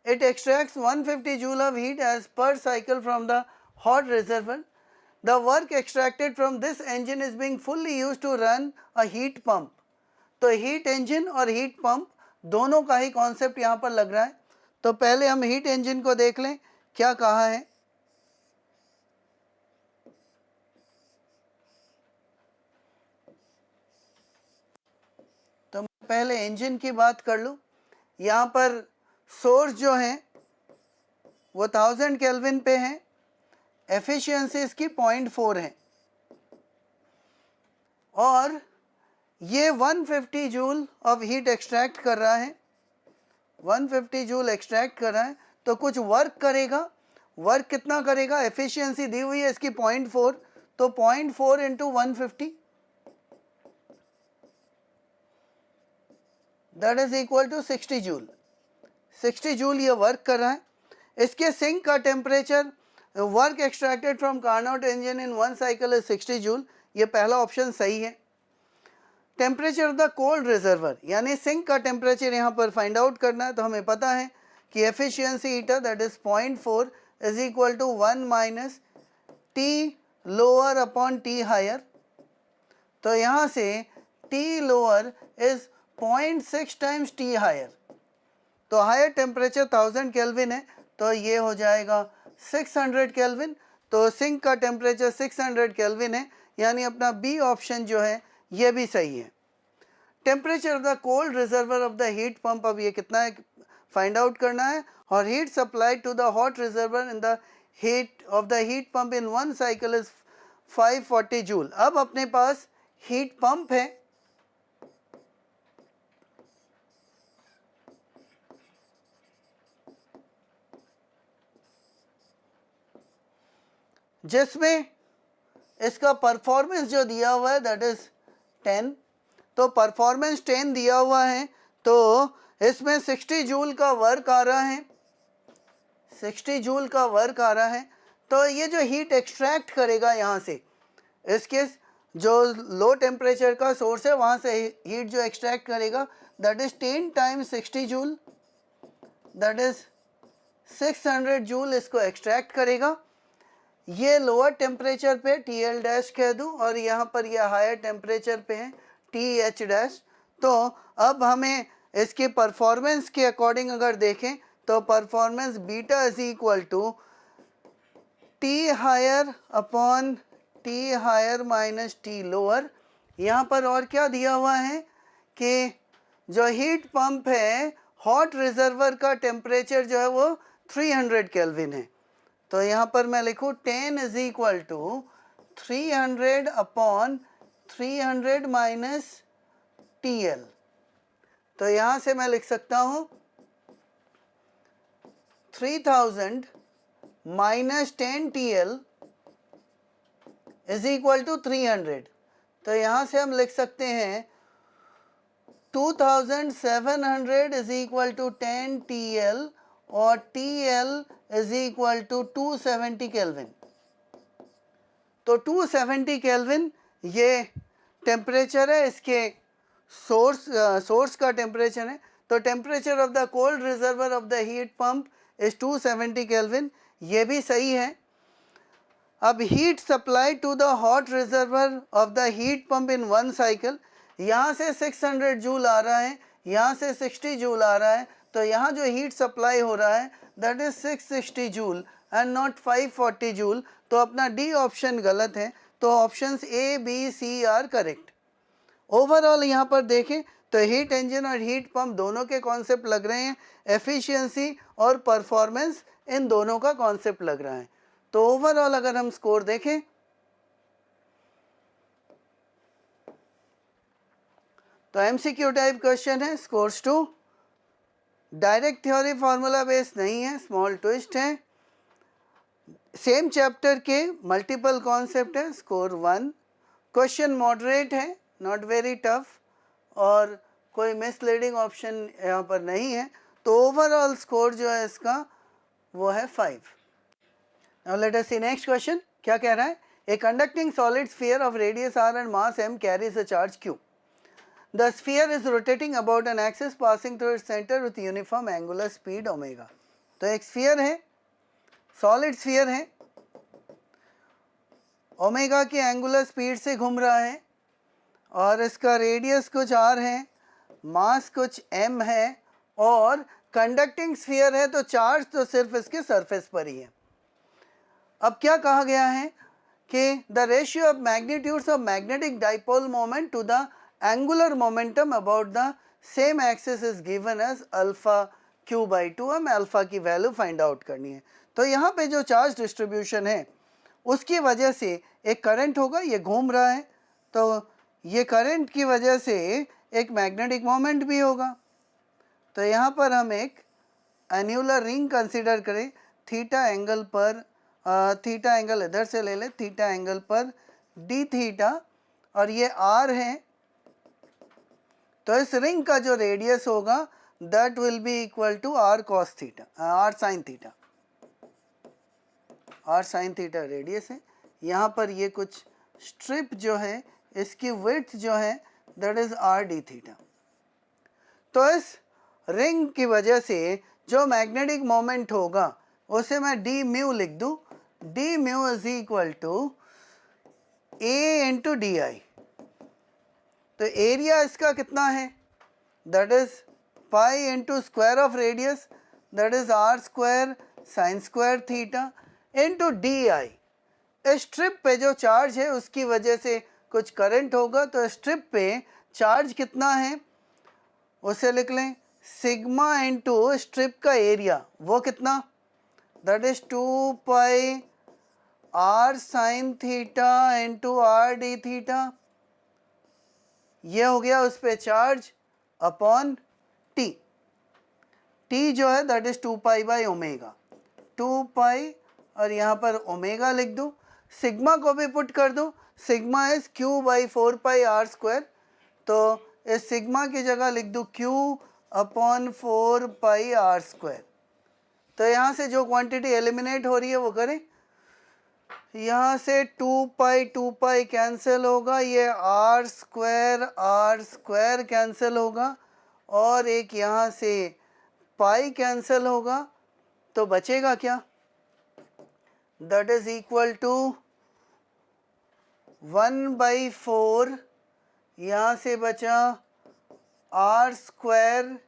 It extracts 150 joule of heat as per cycle from the hot reservoir. The work extracted from this engine is being fully used to run a heat pump. तो हीट इंजन और heat pump दोनों का ही concept यहाँ पर लग रहा है। तो पहले हम हीट इंजन को देख लें क्या कहा है। तो पहले इंजन की बात कर लूँ। यहाँ पर सोर्स जो है वो 1000 केल्विन पे है, एफिशिएंसी इसकी 0.4 है और ये 150 जूल ऑफ हीट एक्सट्रैक्ट कर रहा है, 150 जूल एक्सट्रैक्ट कर रहा है। तो कुछ वर्क करेगा, वर्क कितना करेगा, एफिशिएंसी दी हुई है इसकी 0.4, तो 0.4 into 150 that is equal to 60 joule. 60 joule ये वर्क कर रहा है। इसके सिंक का temperature, work extracted from Carnot engine in one cycle is 60 joule, ये पहला ऑप्शन सही है। Temperature of the cold reservoir, यानी सिंक का टेम्परेचर यहाँ पर फाइंड आउट करना है, तो हमें पता है कि efficiency eta that is 0.4 is equal to 1 minus T lower upon T higher. तो यहाँ से T lower is 0.6 times T higher. तो हायर टेम्परेचर 1000 केल्विन है, तो ये हो जाएगा 600 केल्विन। तो सिंक का टेम्परेचर 600 केल्विन है, यानी अपना बी ऑप्शन जो है ये भी सही है। Temperature of the cold reservoir of the heat pump, अब ये कितना है फाइंड आउट करना है। और heat supplied to the hot reservoir in the heat of the heat pump in one cycle is 540 joule. अब अपने पास हीट पंप है, जिसमें इसका परफॉर्मेंस जो दिया हुआ है दैट इज 10। तो परफॉर्मेंस 10 दिया हुआ है, तो इसमें 60 जूल का वर्क आ रहा है, 60 जूल का वर्क आ रहा है। तो ये जो हीट एक्सट्रैक्ट करेगा यहाँ से, इसके जो लो टेम्परेचर का सोर्स है वहाँ से हीट जो एक्सट्रैक्ट करेगा that is 10 times 60 joule, that is 600 joule इसको एक्सट्रैक्ट करेगा। ये लोअर टेम्परेचर पे टी एल डैश कह दूँ और यहाँ पर ये हायर टेम्परेचर पे है टी एच डैश। तो अब हमें इसके परफॉर्मेंस के अकॉर्डिंग अगर देखें तो performance beta is equal to T higher upon T higher minus T lower. यहाँ पर और क्या दिया हुआ है कि जो हीट पंप है हॉट रिजर्वर का टेम्परेचर जो है वो 300 केल्विन है। तो यहाँ पर मैं लिखूँ 10 is equal to 300 upon 300 minus T L. तो यहाँ से मैं लिख सकता हूँ 3000 minus 10 T L is equal to 300। तो यहाँ से हम लिख सकते हैं 2700 is equal to 10 T L और T L is equal to 270 kelvin. तो 270 केल्विन ये टेम्परेचर है, इसके सोर्स का टेम्परेचर है। तो temperature of the cold reservoir of the heat pump is 270 kelvin, ये भी सही है। अब heat supply to the hot reservoir of the heat pump in one cycle, यहाँ से 600 जूल आ रहा है, यहाँ से 60 जूल आ रहा है, तो यहाँ जो हीट सप्लाई हो रहा है that is 660 joule and not 540 joule. तो अपना डी ऑप्शन गलत है, तो options A B C are correct. Overall यहाँ पर देखें तो हीट इंजन और हीट पंप दोनों के कॉन्सेप्ट लग रहे हैं, एफिशिएंसी और परफॉर्मेंस इन दोनों का कॉन्सेप्ट लग रहा है। तो ओवरऑल अगर हम स्कोर देखें तो एमसीक्यू टाइप क्वेश्चन है, scores 2, direct theory formula based नहीं है, स्मॉल ट्विस्ट है, सेम चैप्टर के मल्टीपल कॉन्सेप्ट है, स्कोर 1, क्वेश्चन मॉडरेट है, नॉट वेरी टफ, और कोई मिसलीडिंग ऑप्शन यहाँ पर नहीं है। तो ओवरऑल स्कोर जो है इसका वो है 5। Now let us see next question, क्या कह रहा है? A conducting solid sphere of radius r and mass m carries a charge q. The sphere is rotating about an axis passing through its center with uniform angular speed omega. तो एक sphere है, solid sphere है, omega की angular speed से घूम रहा है और इसका रेडियस कुछ r है, मास कुछ m है और कंडक्टिंग स्फीयर है, तो चार्ज तो सिर्फ इसके सरफेस पर ही है। अब क्या कहा गया है कि the ratio of magnitudes of magnetic dipole moment to the angular momentum about the same axis is given as alpha q by 2, हम अल्फा की वैल्यू फाइंड आउट करनी है। तो यहाँ पे जो चार्ज डिस्ट्रीब्यूशन है उसकी वजह से एक करंट होगा, ये घूम रहा है, तो ये करंट की वजह से एक मैग्नेटिक मोमेंट भी होगा। तो यहाँ पर हम एक एन्यूलर रिंग कंसिडर करें, थीटा एंगल पर, थीटा एंगल इधर से ले ले, थीटा एंगल पर डी थीटा, और ये आर है, तो इस रिंग का जो रेडियस होगा that will be equal to R cos theta, R sine theta, R sine theta radius है। यहाँ पर ये कुछ स्ट्रिप जो है इसकी विड्थ जो है that is are D theta. तो इस रिंग की वजह से जो मैग्नेटिक मोमेंट होगा उसे मैं डी म्यू लिख दूँ, D mu is equal to A into D I. तो एरिया इसका कितना है, that is pi into square of radius, that is R square sine square theta into D I. Strip पे जो चार्ज है उसकी वजह से कुछ करंट होगा, तो स्ट्रिप पे चार्ज कितना है उसे लिख लें, सिग्मा इंटू स्ट्रिप का एरिया, वो कितना, that is 2 pi R sine theta into R D theta. ये हो गया उस पे चार्ज अपॉन टी, टी जो है that is 2 pi by omega, 2 पाई और यहाँ पर ओमेगा लिख दूँ, सिग्मा को भी पुट कर दूँ, sigma is Q by 4 pi R square, तो इस सिग्मा की जगह लिख दूँ Q upon 4 pi R square. तो यहाँ से जो क्वांटिटी एलिमिनेट हो रही है वो करें, यहाँ से 2 पाई कैंसिल होगा, ये आर स्क्वायर कैंसिल होगा और एक यहाँ से पाई कैंसिल होगा, तो बचेगा क्या, दैट इज इक्वल टू 1/4, यहाँ से बचा आर स्क्वायर,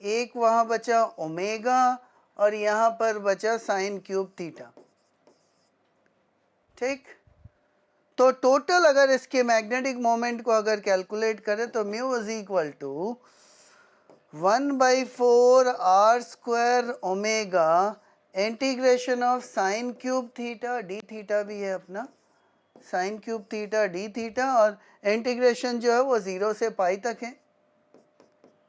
एक वहाँ बचा ओमेगा और यहाँ पर बचा साइन क्यूब थीटा। ठीक, तो टोटल अगर इसके मैग्नेटिक मोमेंट को अगर कैलकुलेट करें तो mu is equal to 1/4 R square omega integration of sine cube theta, D theta भी है अपना, sine cube theta D theta, और इंटीग्रेशन जो है वो 0 से पाई तक है।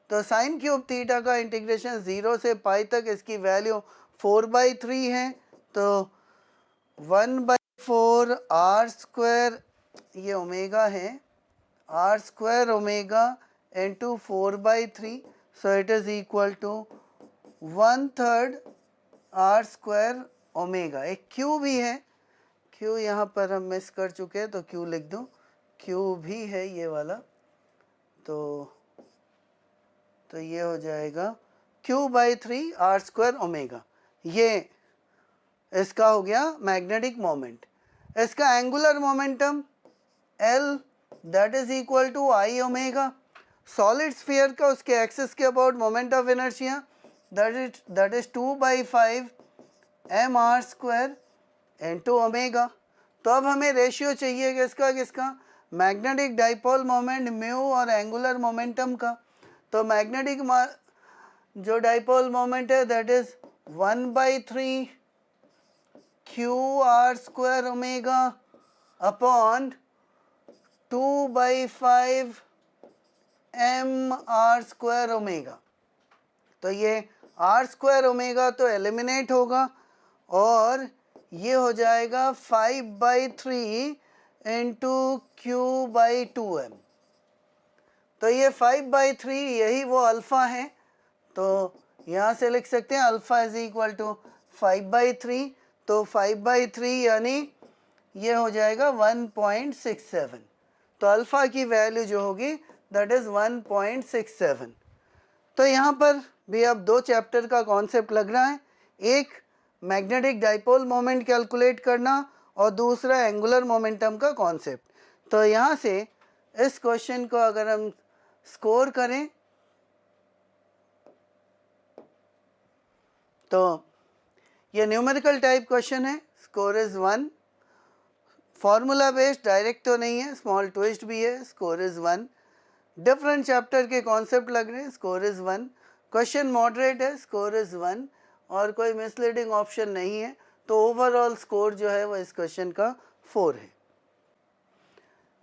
तो साइन क्यूब थीटा का इंटीग्रेशन 0 से पाई तक, इसकी वैल्यू 4/3 है, तो 1/4 आर स्क्वायर, ये ओमेगा है, R square omega into 4/3, so it is equal to 1/3 R square omega. एक क्यू भी है, Q यहाँ पर हम मिस कर चुके हैं तो Q लिख दूँ, Q भी है ये वाला, तो ये हो जाएगा Q/3 r² ओमेगा। ये इसका हो गया मैग्नेटिक मोमेंट। इसका angular momentum L that is equal to I omega. Solid sphere का उसके एक्सिस के about moment of inertia that is 2/5 mr² into omega. तो अब हमें रेशियो चाहिए किसका मैग्नेटिक डाइपोल मोमेंट म्यू और एंगुलर मोमेंटम का। तो मैग्नेटिक जो डाइपोल मोमेंट है that is 1/3 QR² omega upon 2/5 mr² omega. तो ये r² ओमेगा तो एलिमिनेट होगा और ये हो जाएगा 5/3 इंटू Q/2m। तो ये 5/3 यही वो अल्फ़ा है, तो यहाँ से लिख सकते हैं अल्फ़ा इज इक्वल टू 5/3। तो 5/3 यानी ये हो जाएगा 1.67। तो अल्फ़ा की वैल्यू जो होगी दैट इज़ 1.67। तो यहाँ पर भी अब दो चैप्टर का कॉन्सेप्ट लग रहा है, एक मैग्नेटिक डाइपोल मोमेंट कैलकुलेट करना और दूसरा एंगुलर मोमेंटम का कॉन्सेप्ट। तो यहाँ से इस क्वेश्चन को अगर हम स्कोर करें तो ये न्यूमेरिकल टाइप क्वेश्चन है, score is 1। Formula based direct तो नहीं है, स्मॉल ट्विस्ट भी है, स्कोर इज़ 1। डिफरेंट चैप्टर के कॉन्सेप्ट लग रहे हैं, स्कोर इज़ 1। क्वेश्चन मॉडरेट है, स्कोर इज़ 1 और कोई मिसलीडिंग ऑप्शन नहीं है, तो ओवरऑल स्कोर जो है वो इस क्वेश्चन का 4 है।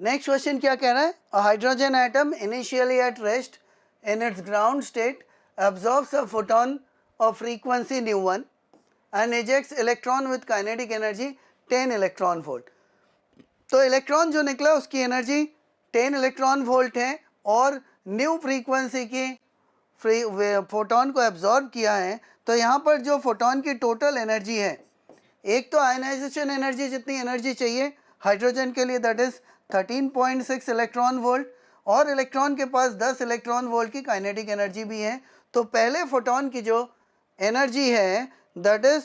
नेक्स्ट क्वेश्चन क्या कह रहा है, a hydrogen atom initially at rest in its ground state absorbs a photon of frequency nu1 and ejects electron with kinetic energy 10 electron volt. तो इलेक्ट्रॉन जो निकला उसकी एनर्जी 10 इलेक्ट्रॉन वोल्ट है और न्यू फ्रीक्वेंसी की फोटोन को absorb किया है। तो यहाँ पर जो फोटोन की टोटल एनर्जी है, एक तो आयनाइजेशन एनर्जी जितनी एनर्जी चाहिए हाइड्रोजन के लिए दैट इज़ 13.6 इलेक्ट्रॉन वोल्ट और इलेक्ट्रॉन के पास 10 इलेक्ट्रॉन वोल्ट की काइनेटिक एनर्जी भी है। तो पहले फोटोन की जो एनर्जी है दैट इज़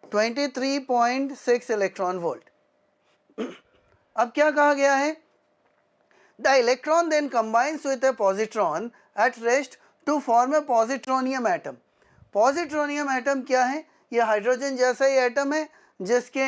23.6 इलेक्ट्रॉन वोल्ट। अब क्या कहा गया है, the electron then combines with a positron at rest to form a positronium atom. Positronium atom क्या है, यह हाइड्रोजन जैसा ही एटम है जिसके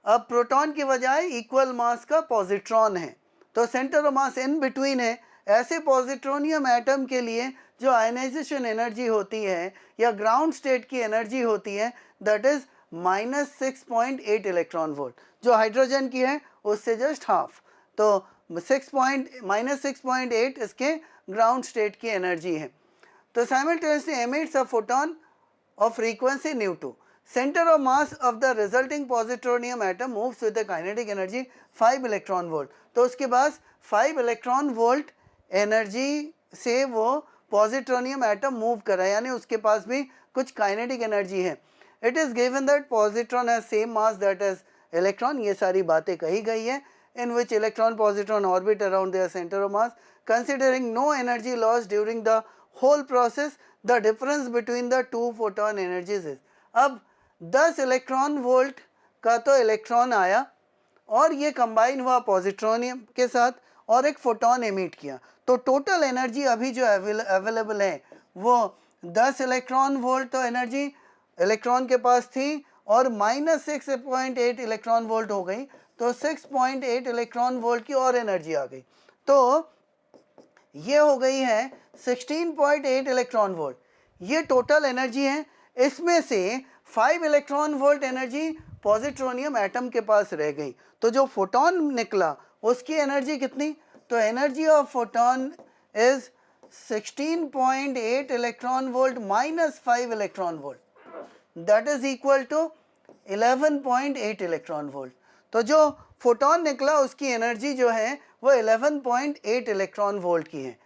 अब प्रोटॉन की बजाय इक्वल मास का पॉजिट्रॉन है, तो centre of mass in between है। ऐसे पॉजिट्रोनियम एटम के लिए जो आयनाइजेशन एनर्जी होती है या ग्राउंड स्टेट की एनर्जी होती है दैट इज़ -6.8 इलेक्ट्रॉन वोल्ट, जो हाइड्रोजन की है उससे जस्ट हाफ। तो -6.8 इसके ग्राउंड स्टेट की एनर्जी है। तो simultaneously emits a photon of frequency nu2. Center of mass of the resulting positronium atom moves with a kinetic energy 5 electron volt. तो उसके पास 5 इलेक्ट्रॉन वोल्ट एनर्जी से वो पॉजिट्रोनियम एटम मूव कर रहा है, यानी उसके पास भी कुछ काइनेटिक एनर्जी है। It is given that positron has same mass that is electron, ये सारी बातें कही गई है। In which electron positron orbit around their centre of mass considering no energy loss during the whole process the difference between the two photon energies is. अब 10 electron volt का तो electron आया और ये कंबाइन हुआ पॉजिट्रोनियम के साथ और एक फोटोन एमिट किया, तो टोटल एनर्जी अभी जो अवेलेबल है वो 10 इलेक्ट्रॉन वोल्ट तो एनर्जी इलेक्ट्रॉन के पास थी और -6.8 इलेक्ट्रॉन वोल्ट हो गई, तो 6.8 इलेक्ट्रॉन वोल्ट की और एनर्जी आ गई, तो ये हो गई है 16.8 इलेक्ट्रॉन वोल्ट। ये टोटल एनर्जी है, इसमें से 5 electron volt energy positronium atom के पास रह गई। तो जो फोटोन निकला उसकी एनर्जी कितनी, तो energy of photon is 16.8 electron volt -5 electron volt that is equal to 11.8 electron volt. तो जो फोटोन निकला उसकी एनर्जी जो है वो 11.8 इलेक्ट्रॉन वोल्ट की है।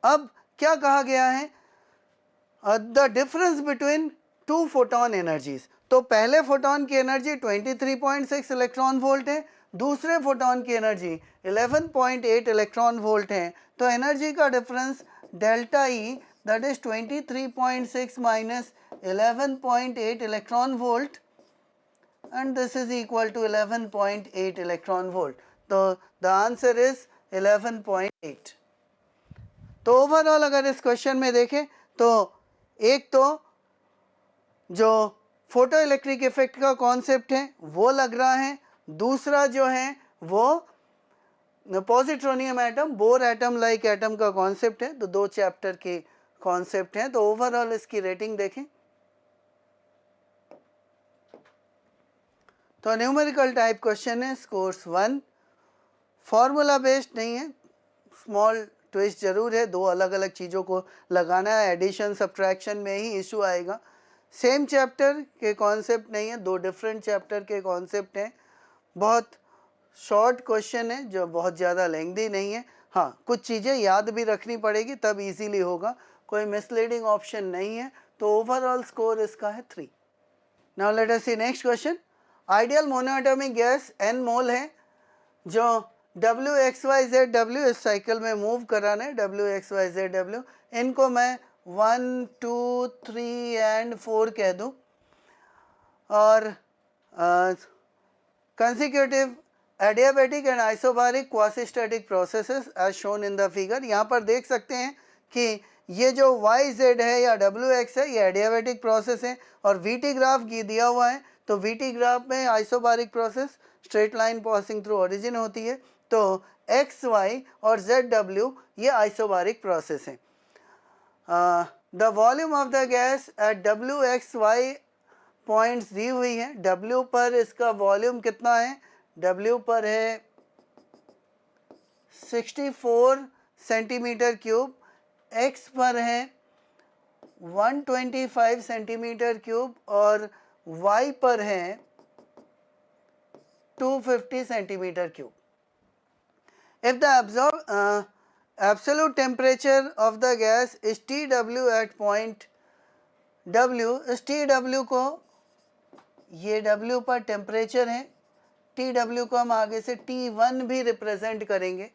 अब क्या कहा गया है, the difference between two photon energies. तो पहले फोटोन की एनर्जी 23.6 इलेक्ट्रॉन वोल्ट है, दूसरे फोटोन की एनर्जी 11.8 इलेक्ट्रॉन वोल्ट है। तो एनर्जी का difference delta E that is 23.6 minus 11.8 electron volt and this is equal to 11.8 electron volt. So the answer is 11.8. तो ओवरऑल अगर इस क्वेश्चन में देखें तो एक तो जो फोटो इलेक्ट्रिक इफेक्ट का कॉन्सेप्ट है वो लग रहा है, दूसरा जो है वो positronium atom, bore atom like atom का कॉन्सेप्ट है। तो दो चैप्टर के कॉन्सेप्ट हैं। तो ओवरऑल इसकी रेटिंग देखें तो न्यूमेरिकल टाइप क्वेश्चन है, स्कोर्स 1, फॉर्मूला बेस्ड नहीं है, स्मॉल ट्विस्ट जरूर है, दो अलग अलग चीज़ों को लगाना है, एडिशन सब्ट्रैक्शन में ही इशू आएगा। सेम चैप्टर के कॉन्सेप्ट नहीं है, दो डिफरेंट चैप्टर के कॉन्सेप्ट हैं। बहुत शॉर्ट क्वेश्चन है जो बहुत ज़्यादा लेंथी नहीं है। हाँ, कुछ चीज़ें याद भी रखनी पड़ेगी तब इजीली होगा, कोई मिसलीडिंग ऑप्शन नहीं है। तो ओवरऑल स्कोर इसका है 3। Now let us see next question. Ideal monoatomic gas n mole है जो WXYZW इस साइकिल में मूव कराना है, WXYZW। इनको मैं 1 2 3 एंड 4 कह दूं और consecutive adiabatic and isobaric quasistatic processes as shown in the figure. यहाँ पर देख सकते हैं कि ये जो YZ है या WX है ये एडियाबैटिक प्रोसेस है और VT ग्राफ दिया हुआ है। तो VT ग्राफ में isobaric process straight line passing through origin होती है। तो XY और ZW ये आइसोबारिक प्रोसेस है। The volume of the gas at WXY points दी हुई है। W पर इसका वॉल्यूम कितना है? W पर है 64 सेंटीमीटर क्यूब, X पर है 125 सेंटीमीटर क्यूब और Y पर है 250 centimetre cube. If the absolute temperature of the gas is TW at point W, इस TW को, ये W पर टेम्परेचर है, TW को हम आगे से T1 भी रिप्रेजेंट करेंगे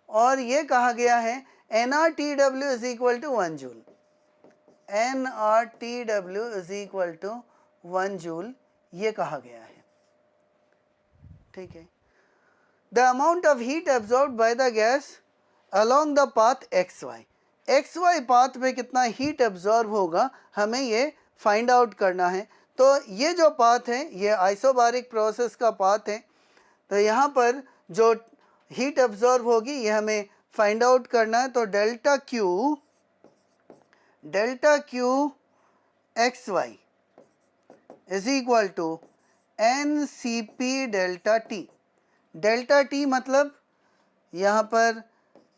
और ये कहा गया है nRTW is equal to 1 joule. nRTW is equal to 1 joule ये कहा गया है। ठीक है। The amount of heat absorbed by the gas along the path XY, XY path में कितना हीट एब्जॉर्ब होगा हमें ये फाइंड आउट करना है। तो ये जो पाथ है ये आइसोबारिक प्रोसेस का पाथ है। तो यहाँ पर जो हीट एब्जॉर्ब होगी ये हमें फाइंड आउट करना है। तो delta Q XY is equal to NCP delta T। Delta T मतलब यहाँ पर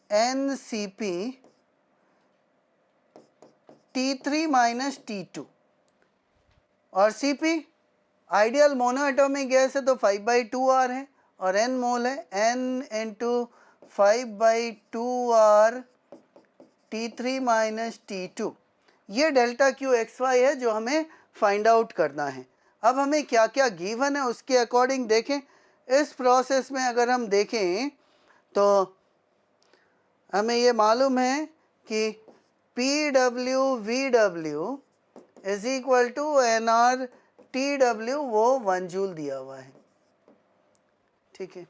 NCP T3 माइनस T2 और CP आइडियल मोनोएटॉमिक गैस है तो 5/2R है और N मोल है, N into 5/2R T3 minus T2। ये डेल्टा Q XY है जो हमें फाइंड आउट करना है। अब हमें क्या क्या गिवन है उसके अकॉर्डिंग देखें। इस प्रोसेस में अगर हम देखें तो हमें ये मालूम है कि PW VW is equal to nRTW, वो 1 जूल दिया हुआ है। ठीक है।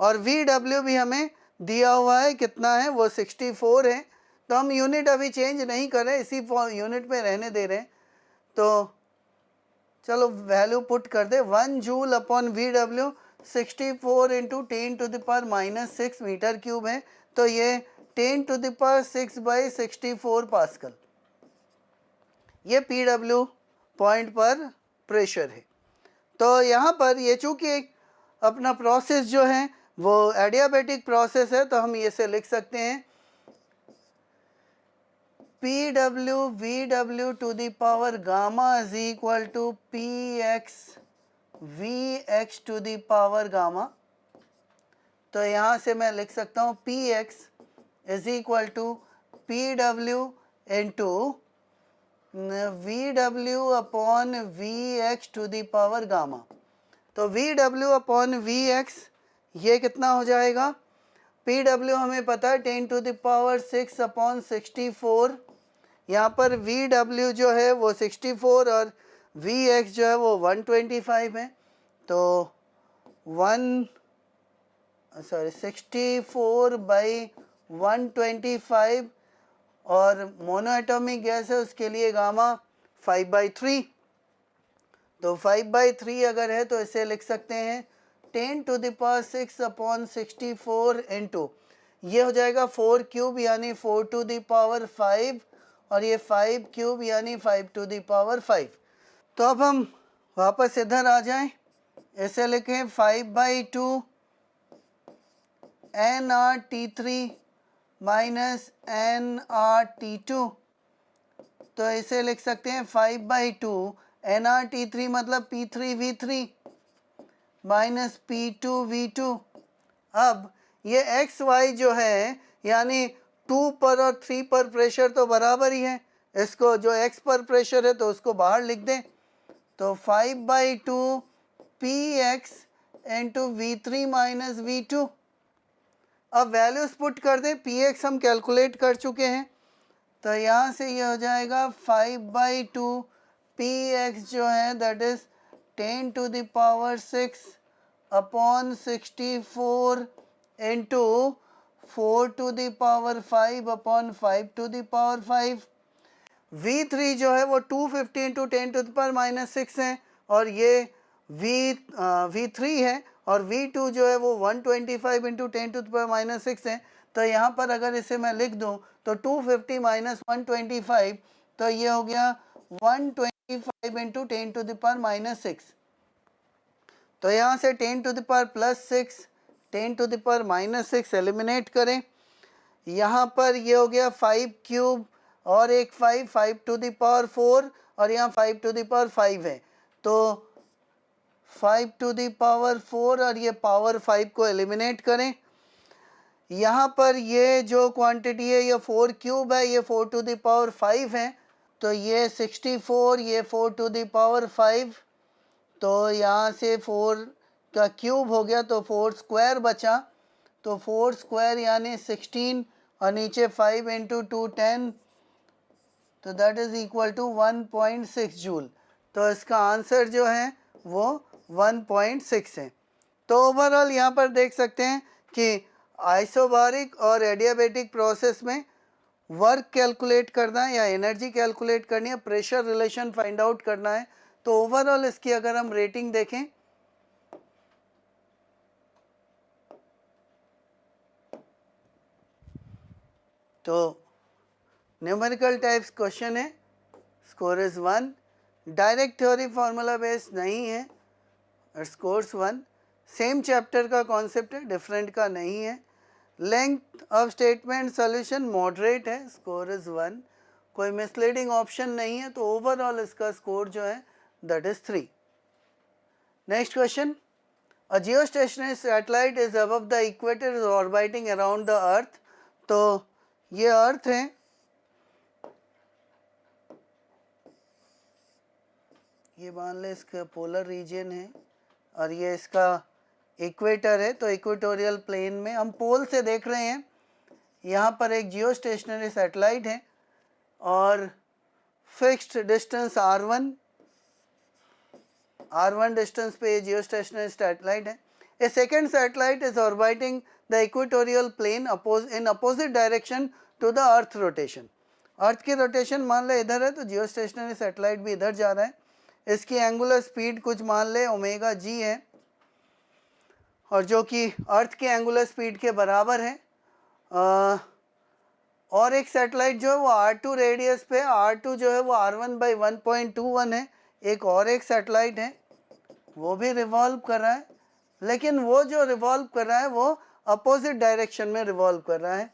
और VW भी हमें दिया हुआ है, कितना है वो 64 है। तो हम यूनिट अभी चेंज नहीं कर रहे, इसी यूनिट में रहने दे रहे हैं। तो चलो वैल्यू पुट कर दे, 1 joule upon VW 64 into 10⁻⁻6 metre cube है। तो ये 10⁻6/64 पास्कल ये PW पॉइंट पर प्रेशर है। तो यहाँ पर ये चूँकि अपना प्रोसेस जो है वो एडियाबैटिक प्रोसेस है तो हम ये से लिख सकते हैं PW VW to the power gamma is equal to PX VX to the power gamma. तो यहाँ से मैं लिख सकता हूँ PX is equal to PW into V W upon V X to the power gamma. तो V W upon V X ये कितना हो जाएगा? पी डब्ल्यू हमें पता है 10 टू द पावर 6 अपॉन 64। यहाँ पर वी डब्ल्यू जो है वो 64 और वी एक्स जो है वो 125 है। तो 64 बाई 125 और मोनोएटॉमिक गैस है उसके लिए गामा 5/3। तो 5/3 अगर है तो इसे लिख सकते हैं 10 to the power 6 upon 64 into ये हो जाएगा 4 क्यूब यानी 4 टू द पावर 5 और ये 5 क्यूब यानी 5 टू द पावर 5। तो अब हम वापस इधर आ जाएं, इसे लिखें 5/2 nRT3 माइनस nRT2। तो इसे लिख सकते हैं 5/2 nRT3 मतलब P3V3 माइनस P2V2। अब ये एक्स वाई जो है यानी 2 पर और 3 पर प्रेशर तो बराबर ही है, इसको जो एक्स पर प्रेशर है तो उसको बाहर लिख दें। तो 5/2 Px into V3 minus V2। अब वैल्यूज पुट कर दें, Px हम कैलकुलेट कर चुके हैं तो यहाँ से ये हो जाएगा 5/2 Px जो है that is 10 to the power 6 upon 64 into 4 to the power 5 upon 5 to the power 5। V3 जो है वो 250 into 10 to the power minus 6 है और ये V3 है और V2 जो है वो 125 into 10 to the power minus 6 है। तो यहाँ पर अगर इसे मैं लिख दूँ तो 250 माइनस 125 तो ये हो गया 125 into 10 to the power minus 6। तो यहाँ से 10 to the power plus 6 10 to the power minus 6 eliminate करें। यहाँ पर ये हो गया 5 क्यूब और एक 5 टू द पावर 4 और यहाँ 5 टू द पावर 5 है तो 5 टू द पावर 4 और ये पावर 5 को एलिमिनेट करें। यहाँ पर ये जो क्वांटिटी है ये 4 क्यूब है, ये 4 टू द पावर 5 है तो ये 64, ये 4 टू द पावर 5 तो यहाँ से 4 का क्यूब हो गया तो 4 स्क्वायर बचा तो 4 स्क्वायर यानी 16 और नीचे 5 इंटू 2 10 तो that is equal to 1.6 joule. तो इसका आंसर जो है वो 1.6 है। तो ओवरऑल यहाँ पर देख सकते हैं कि आइसोबारिक और एडियाबेटिक प्रोसेस में वर्क कैलकुलेट करना है या एनर्जी कैलकुलेट करनी है, प्रेशर रिलेशन फाइंड आउट करना है। तो ओवरऑल इसकी अगर हम रेटिंग देखें तो न्यूमेरिकल टाइप्स क्वेश्चन है, score is 1। Direct theory formula based नहीं है और स्कोर्स 1। सेम चैप्टर का कॉन्सेप्ट है, डिफरेंट का नहीं है। Length of statement solution moderate है, स्कोर इज़ 1। कोई मिसलीडिंग ऑप्शन नहीं है तो ओवरऑल इसका स्कोर जो है that is 3। Next question, a geostationary satellite is above the equator is orbiting around the earth. तो ये अर्थ है, ये मान लें इसका पोलर रीजन है और ये इसका इक्वेटर है। तो इक्वेटोरियल प्लेन में हम पोल से देख रहे हैं, यहाँ पर एक जियो स्टेशनरी सैटेलाइट है और फिक्स्ड डिस्टेंस r1 डिस्टेंस पे ये जियो स्टेशनरी सैटेलाइट है। A second satellite is orbiting the equatorial plane in opposite direction to the earth rotation. Earth की रोटेशन मान ले इधर है तो जियो स्टेशनरी सैटेलाइट भी इधर जा रहा है। इसकी एंगुलर स्पीड कुछ मान ले ओमेगा जी है और जो कि अर्थ के एंगुलर स्पीड के बराबर है। और एक सैटेलाइट जो है वो R2 रेडियस पे, R2 जो है वो R1/1.21 है। एक और एक सैटेलाइट है वो भी रिवॉल्व कर रहा है, लेकिन वो जो रिवॉल्व कर रहा है वो अपोजिट डायरेक्शन में रिवॉल्व कर रहा है।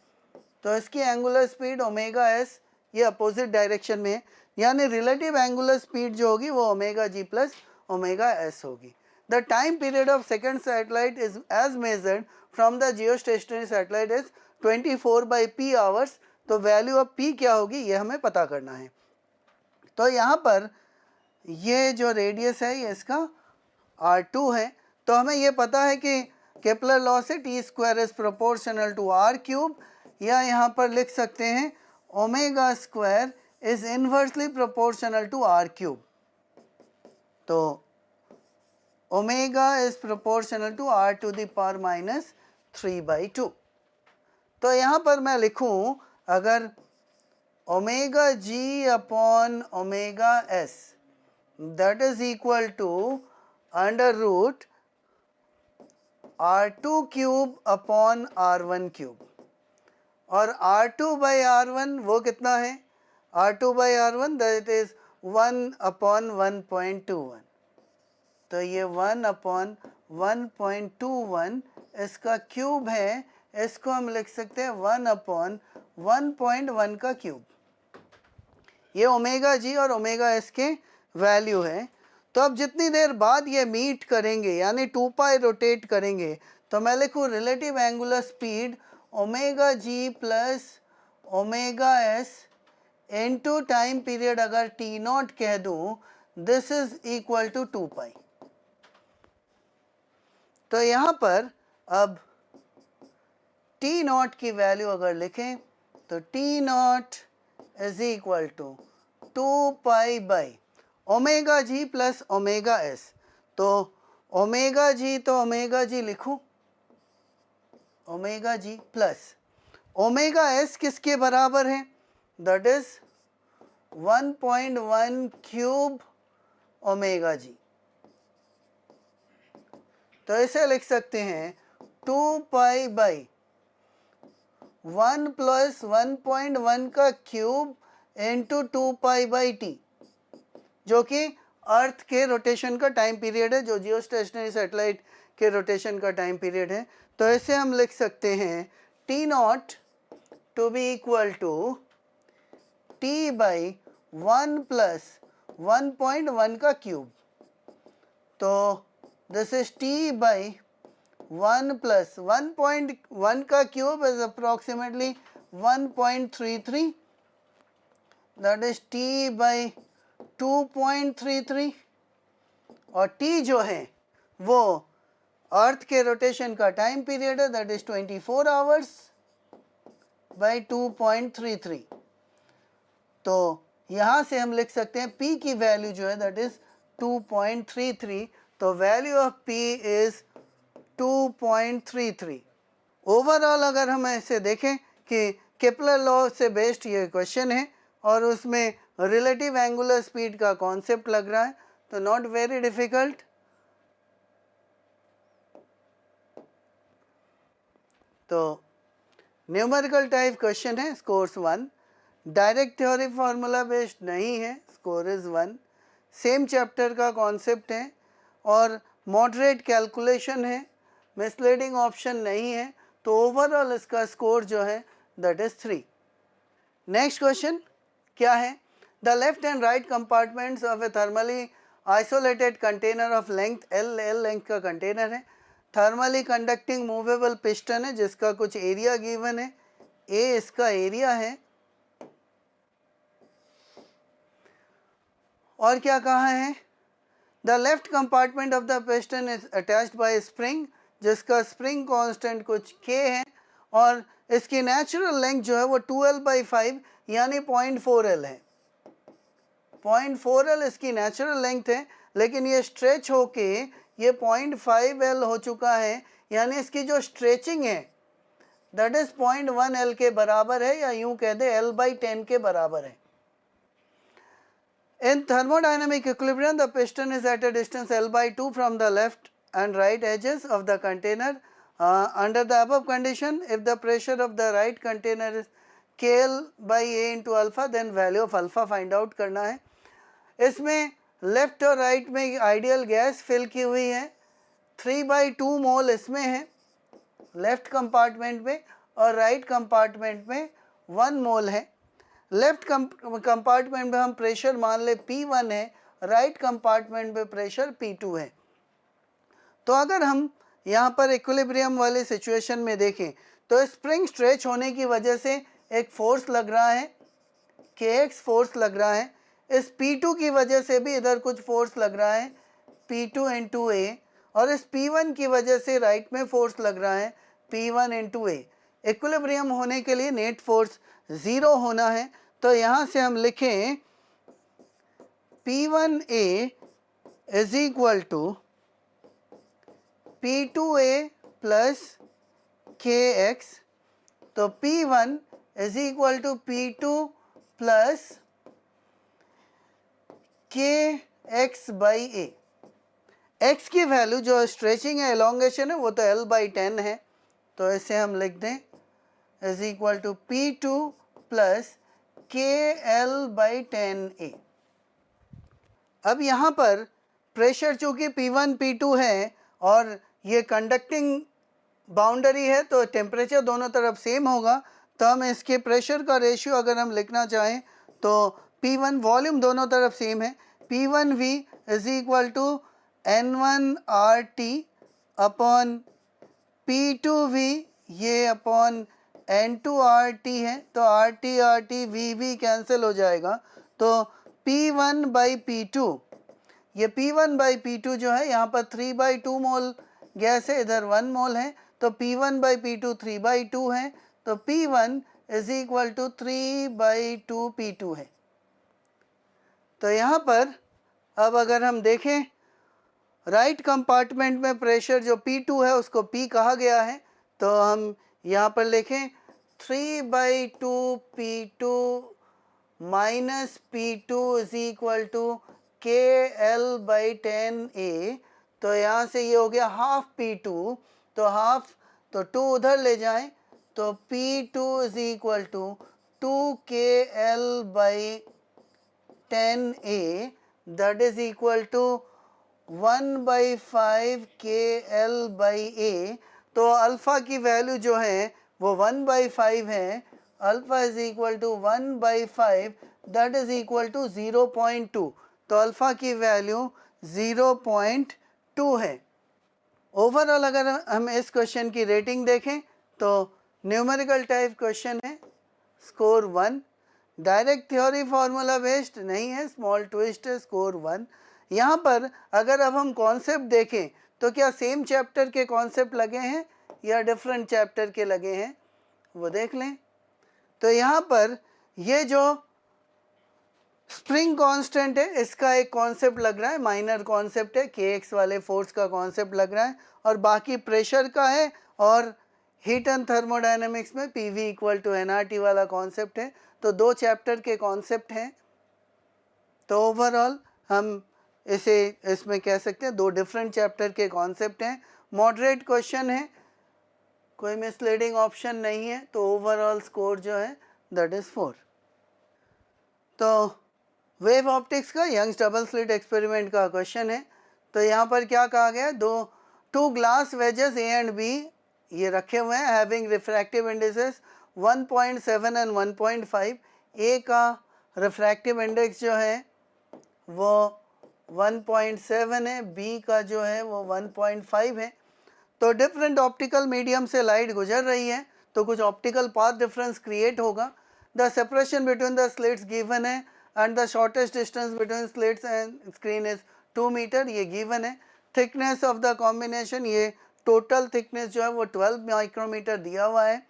तो इसकी एंगुलर स्पीड ओमेगा एस ये अपोजिट डायरेक्शन में है, यानी रिलेटिव एंगुलर स्पीड जो होगी वो omega G plus omega S होगी। The time period of second satellite is as measured from the geostationary satellite is 24/p hours. तो वैल्यू ऑफ p क्या होगी ये हमें पता करना है। तो यहाँ पर ये जो रेडियस है ये इसका r2 है। तो हमें ये पता है कि केपलर लॉ से T square is proportional to R cube, या यहाँ पर लिख सकते हैं omega square is inversely proportional to R cube. तो omega is proportional to R to the power minus 3/2। तो यहाँ पर मैं लिखूँ अगर omega G upon omega S that is equal to under root r2 cube upon r1 cube, और r2/r1 वो कितना है, r2/r1 दैट इज 1/1.21। तो ये 1/1.21 इसका क्यूब है, इसको हम लिख सकते हैं 1/1.1 का क्यूब। ये ओमेगा जी और ओमेगा एस के वैल्यू है। तो अब जितनी देर बाद ये मीट करेंगे यानी 2 पाई रोटेट करेंगे, तो मैं लिखूँ relative angular speed omega G plus omega S into time period अगर टी नॉट कह दूँ, this is equal to 2 pi. तो यहाँ पर अब टी नॉट की वैल्यू अगर लिखें तो T not is equal to 2 pi by omega G plus omega S. तो ओमेगा जी लिखूं, omega G plus omega S किसके बराबर है, that is 1.1 cube omega G. तो इसे लिख सकते हैं 2 पाई बाई 1 प्लस 1.1 का cube into 2 pi by T, जो कि अर्थ के रोटेशन का टाइम पीरियड है, जो जियो स्टेशनरी सैटेलाइट के रोटेशन का टाइम पीरियड है। तो इसे हम लिख सकते हैं T not to be equal to T by 1 plus 1.1 का क्यूब। तो this is T by 1 plus 1.1 का cube is approximately 1.33, that is T by 2.33, और t जो है वो अर्थ के रोटेशन का टाइम पीरियड है, दैट इज 24 आवर्स बाई 2.33। तो यहाँ से हम लिख सकते हैं p की वैल्यू जो है दैट इज 2.33। तो value of p is 2.33। Overall अगर हम ऐसे देखें कि केपलर लॉ से बेस्ड ये क्वेश्चन है और उसमें रिलेटिव एंगुलर स्पीड का कॉन्सेप्ट लग रहा है, तो नॉट वेरी डिफिकल्ट। तो न्यूमेरिकल टाइप क्वेश्चन है, scores 1। Direct theory formula based नहीं है, स्कोर इज 1। सेम चैप्टर का कॉन्सेप्ट है और मॉडरेट कैलकुलेशन है, मिसलीडिंग ऑप्शन नहीं है। तो ओवरऑल इसका स्कोर जो है दैट इज 3। नेक्स्ट क्वेश्चन क्या है, the left and right compartments of A thermally isolated container of length L length का कंटेनर है, थर्मली कंडक्टिंग मूवेबल पिस्टन है जिसका कुछ एरिया गिवन है, A इसका एरिया है, और क्या कहा है, the left compartment of the piston is attached bye spring जिसका स्प्रिंग कांस्टेंट कुछ K है, और इसकी नेचुरल लेंथ जो है वो 2L/5 यानी 0.4L है। 0.4L इसकी नेचुरल लेंथ है, लेकिन ये स्ट्रेच होके ये 0.5L हो चुका है, यानी इसकी जो स्ट्रेचिंग है दैट इज 0.1L के बराबर है, या यूं कह दे L/10 के बराबर है। In thermodynamic equilibrium, the piston is at a distance L/2 from the left and right edges of the container. Under the above condition, if the pressure of the right container is KL/A into alpha, then value of alpha find out करना है। इसमें left और right में ideal gas fill की हुई है, 3/2 मोल इसमें है लेफ्ट कंपार्टमेंट में, और राइट कंपार्टमेंट में 1 मोल है। लेफ्ट कंपार्टमेंट में हम प्रेशर मान ले P1 है, राइट कंपार्टमेंट में प्रेशर P2 है। तो अगर हम यहाँ पर इक्विलिब्रियम वाले सिचुएशन में देखें तो स्प्रिंग स्ट्रेच होने की वजह से एक फोर्स लग रहा है, KX फोर्स लग रहा है। इस P2 की वजह से भी इधर कुछ फोर्स लग रहा है P2 इंटू ए, और इस P1 की वजह से राइट में फोर्स लग रहा है P1 इंटू ए। इक्विलिब्रियम होने के लिए नेट फोर्स 0 होना है, तो यहाँ से हम लिखें P1A is equal to P2A plus KX, तो P1 is equal to P2 plus KX by A। X की वैल्यू जो स्ट्रेचिंग है, एलोंगेशन है, वो तो L/10 है, तो इसे हम लिख दें is equal to P2 plus KL/10A। अब यहाँ पर प्रेशर चूँकि P1 P2 है और ये कंडक्टिंग बाउंड्री है, तो टेम्परेचर दोनों तरफ सेम होगा, तो हम इसके प्रेशर का रेशियो अगर हम लिखना चाहें तो P1 वॉल्यूम दोनों तरफ सेम है, P1V is equal to N1RT upon P2V ये अपॉन N2RT है, तो RT VV कैंसिल हो जाएगा, तो P1/P2, ये P1/P2 जो है यहाँ पर 3/2 मोल गैस है, इधर 1 मोल है, तो P1/P2 3/2 है, तो P1 is equal to 3/2 P2 है। तो यहाँ पर अब अगर हम देखें राइट कंपार्टमेंट में प्रेशर जो P2 है उसको P कहा गया है, तो हम यहाँ पर लिखें 3/2 P2 minus P2 is equal to KL/10A, तो यहाँ से ये हो गया हाफ P2, तो हाफ, तो 2 उधर ले जाएं, तो P2 is equal to 2KL/10A, that is equal to 1/5 KL/A। तो अल्फ़ा की वैल्यू जो है वो 1/5 है, alpha is equal to 1/5, that is equal to 0.2, तो अल्फ़ा की वैल्यू 0.2 है। ओवरऑल अगर हम इस क्वेश्चन की रेटिंग देखें तो न्यूमेरिकल टाइप क्वेश्चन है, score 1, direct theory formula based नहीं है, स्मॉल ट्विस्ट है, स्कोर 1। यहाँ पर अगर अब हम कॉन्सेप्ट देखें तो क्या सेम चैप्टर के कॉन्सेप्ट लगे हैं या डिफरेंट चैप्टर के लगे हैं, वो देख लें। तो यहाँ पर ये जो स्प्रिंग कांस्टेंट है इसका एक कॉन्सेप्ट लग रहा है, माइनर कॉन्सेप्ट है, KX वाले फोर्स का कॉन्सेप्ट लग रहा है, और बाकी प्रेशर का है, और हीट एंड थर्मोडायनेमिक्स में PV इक्वल टू nRT वाला कॉन्सेप्ट है, तो 2 चैप्टर के कॉन्सेप्ट हैं। तो ओवरऑल हम इसे इसमें कह सकते हैं 2 डिफरेंट चैप्टर के कॉन्सेप्ट हैं। मॉडरेट क्वेश्चन है, कोई मिसलीडिंग ऑप्शन नहीं है, तो ओवरऑल स्कोर जो है दैट इज़ 4। तो वेव ऑप्टिक्स का यंग्स डबल स्लिट एक्सपेरिमेंट का क्वेश्चन है। तो यहाँ पर क्या कहा गया है, 2 glass wages A and B ये रखे हुए हैं, having refractive indices 1.7 and 1.5। A का रिफ्रैक्टिव इंडेक्स जो है वो 1.7 है, B का जो है वो 1.5 है। तो डिफरेंट ऑप्टिकल मीडियम से लाइट गुजर रही है, तो कुछ ऑप्टिकल पाथ डिफरेंस क्रिएट होगा। The separation between the slits given है and the shortest distance between slits and screen is 2 metre, ये गिवन है। थिकनेस ऑफ द कॉम्बिनेशन, ये टोटल थिकनेस जो है वो 12 माइक्रोमीटर दिया हुआ है,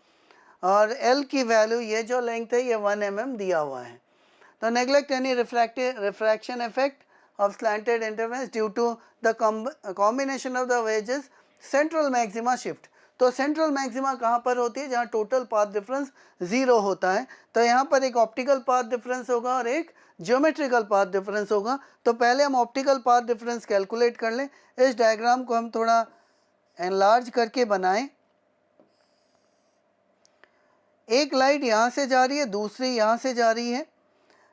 और L की वैल्यू ये जो लेंथ है ये 1 mm दिया हुआ है। तो neglect any refraction effect of slanted interference due to the combination of the wedges, central maxima shift। तो सेंट्रल मैक्सिमा कहाँ पर होती है, जहाँ टोटल पाथ डिफरेंस 0 होता है। तो यहाँ पर एक ऑप्टिकल पाथ डिफरेंस होगा और एक ज्योमेट्रिकल पाथ डिफरेंस होगा। तो पहले हम ऑप्टिकल पाथ डिफरेंस कैलकुलेट कर लें। इस डायग्राम को हम थोड़ा एनलार्ज करके बनाएं। एक लाइट यहाँ से जा रही है, दूसरी यहाँ से जा रही है।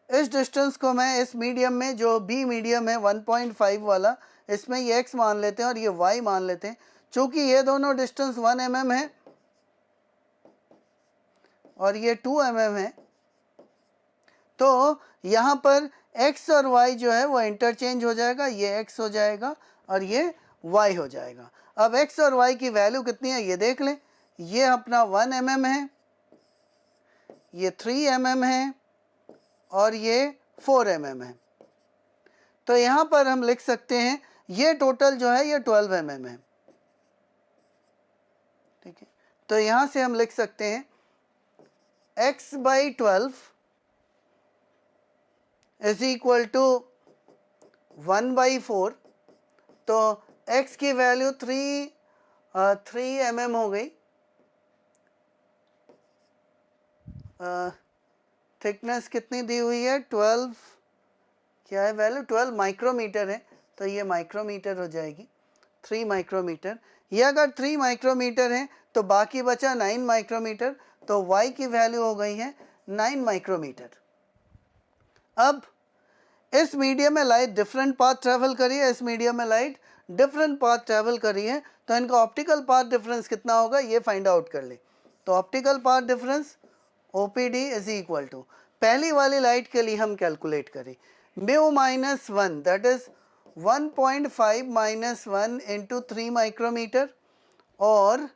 इस डिस्टेंस को मैं इस मीडियम में, जो B मीडियम है 1.5 वाला, इसमें ये x मान लेते हैं और ये y मान लेते हैं। चूँकि ये दोनों डिस्टेंस 1 mm है और ये 2 mm है, तो यहाँ पर x और y जो है वो इंटरचेंज हो जाएगा, ये x हो जाएगा और ये y हो जाएगा। अब x और y की वैल्यू कितनी है ये देख लें। ये अपना 1 mm है, ये 3 mm है और ये 4 mm है। तो यहाँ पर हम लिख सकते हैं ये टोटल जो है ये 12 mm है, ठीक है। तो यहाँ से हम लिख सकते हैं x/12 इज इक्वल टू 1/4। तो x की वैल्यू 3 mm हो गई, थिकनेस कितनी दी हुई है 12, क्या है वैल्यू 12 माइक्रोमीटर है, तो ये माइक्रोमीटर हो जाएगी 3 माइक्रोमीटर। ये अगर 3 माइक्रोमीटर है तो बाकी बचा 9 माइक्रोमीटर, तो y की वैल्यू हो गई है 9 माइक्रोमीटर। अब इस मीडियम में लाइट डिफरेंट पाथ ट्रेवल करी है, इस मीडियम में लाइट डिफरेंट पाथ ट्रेवल करी है, तो इनका ऑप्टिकल पाथ डिफरेंस कितना होगा ये फाइंड आउट कर ले। तो optical path difference OPD is equal to, पहली वाली लाइट के लिए हम कैलकुलेट करें mu minus 1 that is 1.5 minus 1 into 3 micrometre और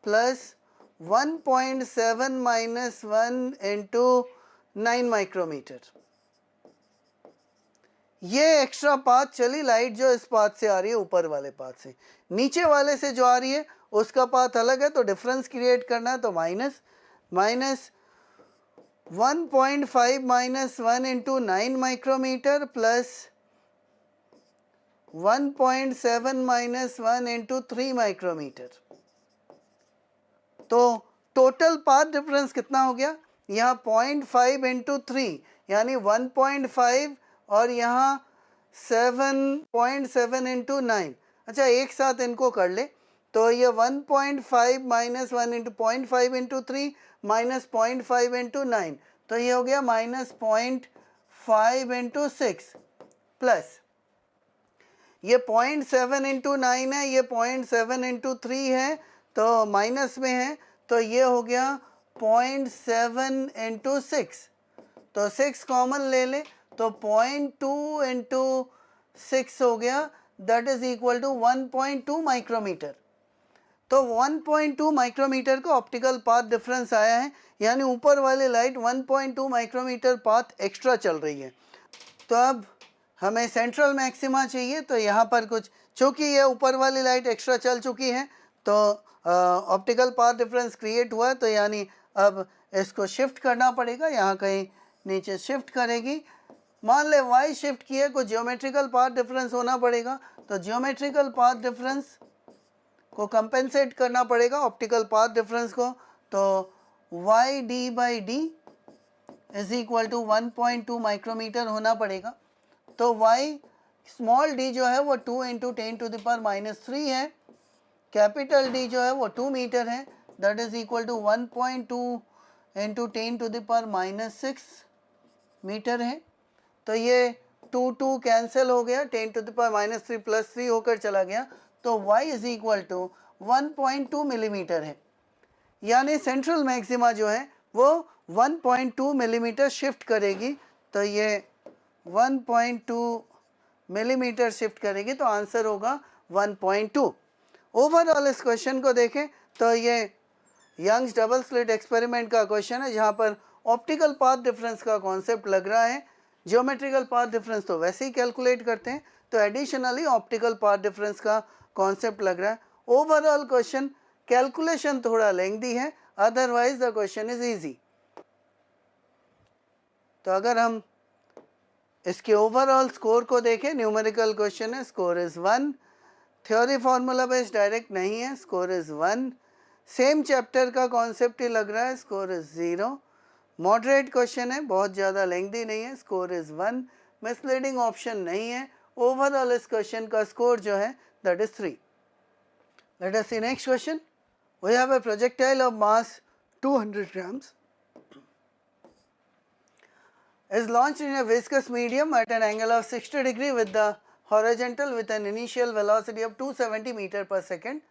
प्लस 1.7 माइनस 1 इंटू 9 माइक्रोमीटर। ये एक्स्ट्रा पाथ चली लाइट जो इस पाथ से आ रही है ऊपर वाले पाथ से, नीचे वाले से जो आ रही है उसका पाथ अलग है, तो डिफरेंस क्रिएट करना है। तो minus 1.5 minus 1 into 9 micrometre plus 1.7 minus 1 into 3 micrometre. तो टोटल पाथ डिफरेंस कितना हो गया, यहाँ 0.5 इंटू 3 यानी 1.5 और यहाँ 7.7 इंटू 9। अच्छा एक साथ इनको कर ले, तो ये 1.5 minus 1 into 0.5 into 3 minus 0.5 into 9, तो ये हो गया माइनस 0.5 इंटू 6 प्लस ये 0.7 इंटू 9 है, ये 0.7 इंटू 3 है तो माइनस में है, तो ये हो गया 0.7 इंटू 6, तो 6 कॉमन ले ले तो 0.2 इंटू 6 हो गया, that is equal to 1.2 micrometre. तो 1.2 माइक्रोमीटर का ऑप्टिकल पाथ डिफरेंस आया है, यानी ऊपर वाली लाइट 1.2 माइक्रोमीटर पाथ एक्स्ट्रा चल रही है। तो अब हमें सेंट्रल मैक्सिमा चाहिए, तो यहाँ पर कुछ, चूँकि ये ऊपर वाली लाइट एक्स्ट्रा चल चुकी है तो ऑप्टिकल पाथ डिफरेंस क्रिएट हुआ है, तो यानी अब इसको शिफ्ट करना पड़ेगा, यहाँ कहीं नीचे शिफ्ट करेगी। मान ले y शिफ्ट किए, कुछ ज्योमेट्रिकल पाथ डिफरेंस होना पड़ेगा, तो ज्योमेट्रिकल पाथ डिफरेंस को कंपेंसेट करना पड़ेगा ऑप्टिकल पाथ डिफरेंस को, तो y/d is equal to 1.2 micrometer होना पड़ेगा। तो y स्मॉल d जो है वो 2 इंटू 10 टू द पावर -3 है, कैपिटल D जो है वो 2 मीटर है, that is equal to 1.2 into 10 to the power -6 metre है। तो ये 2 कैंसिल हो गया, 10 टू द पावर -3 प्लस 3 होकर चला गया, तो y is equal to 1.2 millimetre है, यानी सेंट्रल मैक्सिमा जो है वो 1.2 मिलीमीटर शिफ्ट करेगी, तो ये 1.2 मिलीमीटर शिफ्ट करेगी, तो आंसर होगा 1.2। ओवरऑल इस क्वेश्चन को देखें तो ये यंग्स डबल स्लिट एक्सपेरिमेंट का क्वेश्चन है, जहाँ पर ऑप्टिकल पाथ डिफरेंस का कॉन्सेप्ट लग रहा है, ज्योमेट्रिकल पाथ डिफरेंस तो वैसे ही कैलकुलेट करते हैं, तो एडिशनली ऑप्टिकल पाथ डिफरेंस का कॉन्सेप्ट लग रहा है। ओवरऑल क्वेश्चन कैलकुलेशन थोड़ा लेंथी है, otherwise the question is easy. तो अगर हम इसके ओवरऑल स्कोर को देखें, न्यूमेरिकल क्वेश्चन है, score is 1, theory formula based direct नहीं है, स्कोर इज 1, सेम चैप्टर का कॉन्सेप्ट ही लग रहा है, स्कोर इज 0, मॉडरेट क्वेश्चन है, बहुत ज़्यादा लेंथी नहीं है, स्कोर इज 1, मिसलीडिंग ऑप्शन नहीं है। ओवरऑल इस क्वेश्चन का स्कोर जो है that is 3। Let us see next question. We have a projectile of mass 200 grams is launched in a viscous medium at an angle of 60 degree with the horizontal with an initial velocity of 270 metre पर second.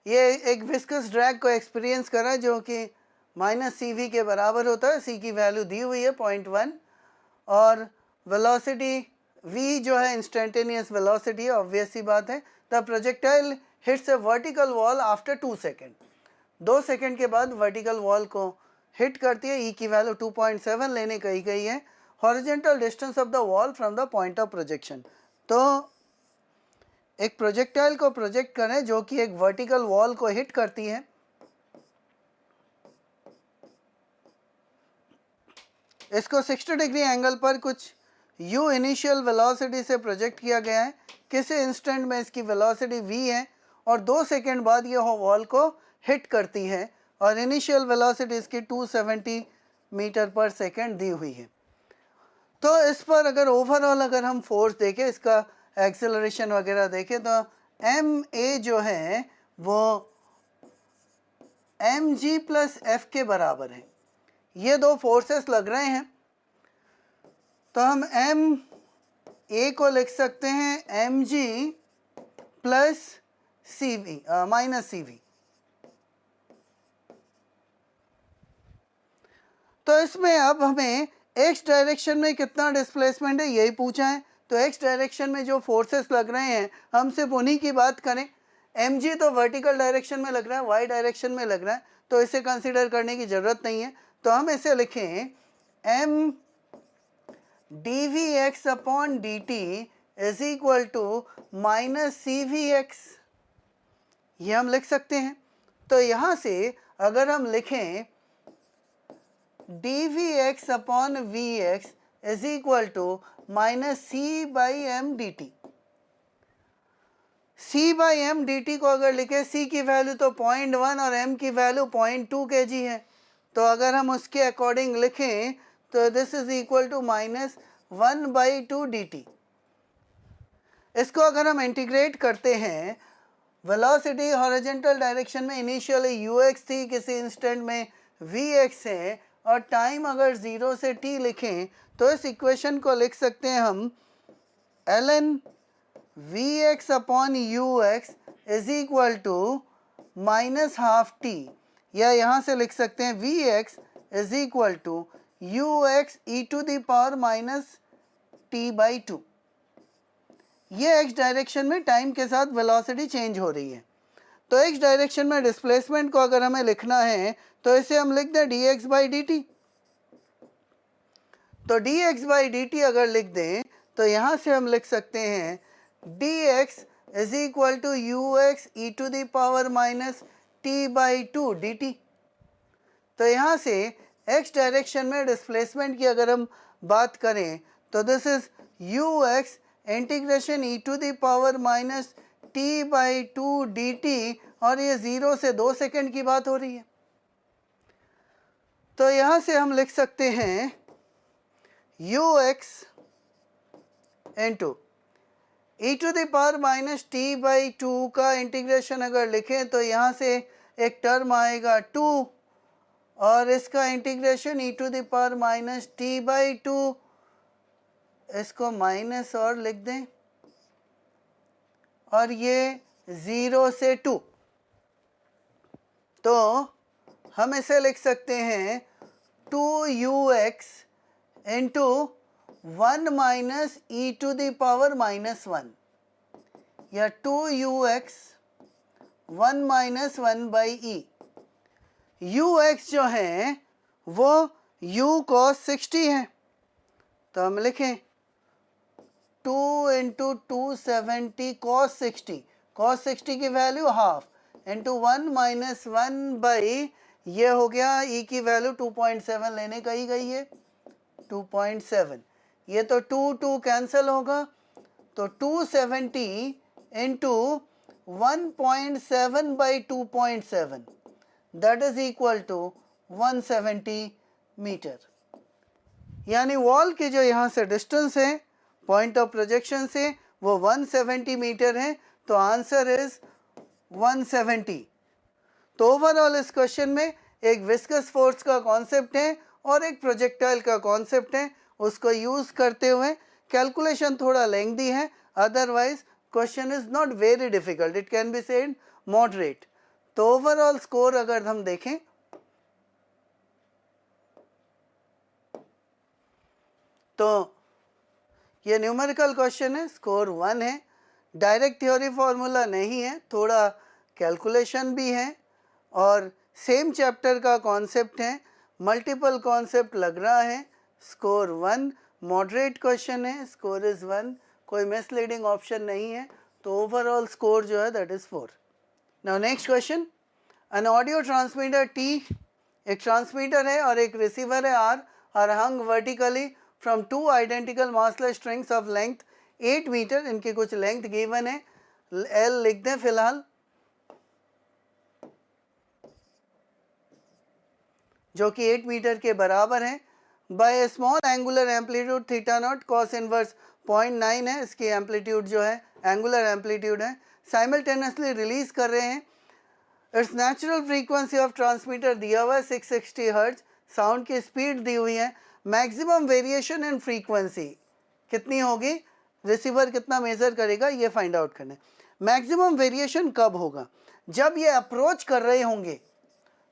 ये एक viscous drag को experience कर रहा है जो कि -cv के बराबर होता है, c की वैल्यू दी हुई है 0.1 और वेलोसिटी v जो है इंस्टेंटेनियस वेलोसिटी है, ऑब्वियस सी बात है। The projectile hits A vertical wall after 2 second, 2 second के बाद वर्टिकल वॉल को हिट करती है, ई की वैल्यू 2.7 लेने कही गई है। Horizontal distance of the wall from the point of projection. तो एक प्रोजेक्टाइल को प्रोजेक्ट करें जो कि एक वर्टिकल वॉल को हिट करती है। इसको 60 डिग्री एंगल पर कुछ u इनिशियल वेलोसिटी से प्रोजेक्ट किया गया है। किसी इंस्टेंट में इसकी वेलोसिटी v है और 2 सेकेंड बाद ये वॉल को हिट करती है और इनिशियल वेलोसिटी इसकी 270 मीटर पर सेकेंड दी हुई है। तो इस पर अगर ओवरऑल अगर हम फोर्स देखें, इसका एक्सेलरेशन वगैरह देखें, तो ma जो है वो mg प्लस f के बराबर है। ये दो फोर्सेस लग रहे हैं, तो हम एम ए को लिख सकते हैं mg plus cv minus cv। तो इसमें अब हमें x डायरेक्शन में कितना डिस्प्लेसमेंट है यही पूछा है। तो x डायरेक्शन में जो फोर्सेस लग रहे हैं हम सिर्फ उन्हीं की बात करें। mg तो वर्टिकल डायरेक्शन में लग रहा है, y डायरेक्शन में लग रहा है, तो इसे कंसीडर करने की ज़रूरत नहीं है। तो हम इसे लिखें m dvx upon dt is equal to minus cvx, ये हम लिख सकते हैं। तो यहाँ से अगर हम लिखें dvx upon vx is equal to minus c by M D T. c by M D T को अगर लिखे, c की वैल्यू तो 0.1 और m की वैल्यू 0.2 kg है, तो अगर हम उसके अकॉर्डिंग लिखें तो this is equal to minus 1/2 dt। इसको अगर हम इंटीग्रेट करते हैं, वेलोसिटी हॉरिजॉन्टल डायरेक्शन में इनिशियली ux थी, किसी इंस्टेंट में vx है, और टाइम अगर 0 से t लिखें तो इस इक्वेशन को लिख सकते हैं हम ln vx upon ux is equal to minus half t, या यहाँ से लिख सकते हैं vx is equal to ux e to the power minus t by 2। ये x डायरेक्शन में टाइम के साथ वेलोसिटी चेंज हो रही है। तो x डायरेक्शन में डिस्प्लेसमेंट को अगर हमें लिखना है तो इसे हम लिख दें dx बाई dt। तो dx बाई dt अगर लिख दें तो यहाँ से हम लिख सकते हैं dx is equal to ux e to the power minus t by 2 dt। तो यहाँ से x डायरेक्शन में डिस्प्लेसमेंट की अगर हम बात करें तो this is ux integration e to the power minus t by 2 dt, और ये 0 से 2 सेकेंड की बात हो रही है। तो यहाँ से हम लिख सकते हैं ux into e to the power minus t by 2 का इंटीग्रेशन अगर लिखें तो यहाँ से एक टर्म आएगा 2, और इसका integration e to the power minus t by 2, इसको माइनस और लिख दें, और ये 0 से 2। तो हम इसे लिख सकते हैं 2ux into 1 minus E to the power minus 1, या 2ux 1 minus 1 by E. ux जो है वो u cos 60 है, तो हम लिखें 2 इंटू 270 cos 60, cos 60 की value half, into 1 minus 1 by, ये हो गया e की वैल्यू 2.7 लेने का ही गई है 2.7, ये तो 2 कैंसिल होगा, तो 270 into 1.7 by 2.7 that is equal to 170 metre. यानी वॉल की जो यहाँ से डिस्टेंस है पॉइंट ऑफ प्रोजेक्शन से वो 170 मीटर है। तो आंसर इज 170। तो ओवरऑल इस क्वेश्चन में एक विस्कस फोर्स का कॉन्सेप्ट है और एक प्रोजेक्टाइल का कॉन्सेप्ट है, उसको यूज़ करते हुए कैलकुलेशन थोड़ा लेंथी है, otherwise question is not very difficult, it can be said moderate. तो ओवरऑल स्कोर अगर हम देखें तो ये न्यूमेरिकल क्वेश्चन है, स्कोर 1 है, डायरेक्ट थ्योरी फार्मूला नहीं है, थोड़ा कैलकुलेशन भी है, और सेम चैप्टर का कॉन्सेप्ट है, मल्टीपल कॉन्सेप्ट लग रहा है, स्कोर 1 मॉडरेट क्वेश्चन है, स्कोर इज़ 1, कोई मिसलीडिंग ऑप्शन नहीं है, तो ओवरऑल स्कोर जो है that is 4. Now next question, an audio transmitter T, एक ट्रांसमीटर है और एक रिसीवर है R, R hung vertically from 2 identical massless strings of length 8 metre. इनके कुछ लेंथ गिवन है, एल लिख दें फिलहाल, जो कि 8 मीटर के बराबर है. By a small angular amplitude theta not, cos inverse 0.9 है इसकी एम्पलीट्यूड जो है, एंगुलर एम्पलीट्यूड है. साइमल्टेनियसली रिलीज कर रहे हैं. It's natural frequency of transmitter दिया हुआ है 660 हर्ट्ज. साउंड की स्पीड दी हुई है. मैक्सिमम वेरिएशन इन फ्रीक्वेंसी कितनी होगी, रिसीवर कितना मेजर करेगा ये फाइंड आउट करना है. मैक्सिमम वेरिएशन कब होगा, जब ये अप्रोच कर रहे होंगे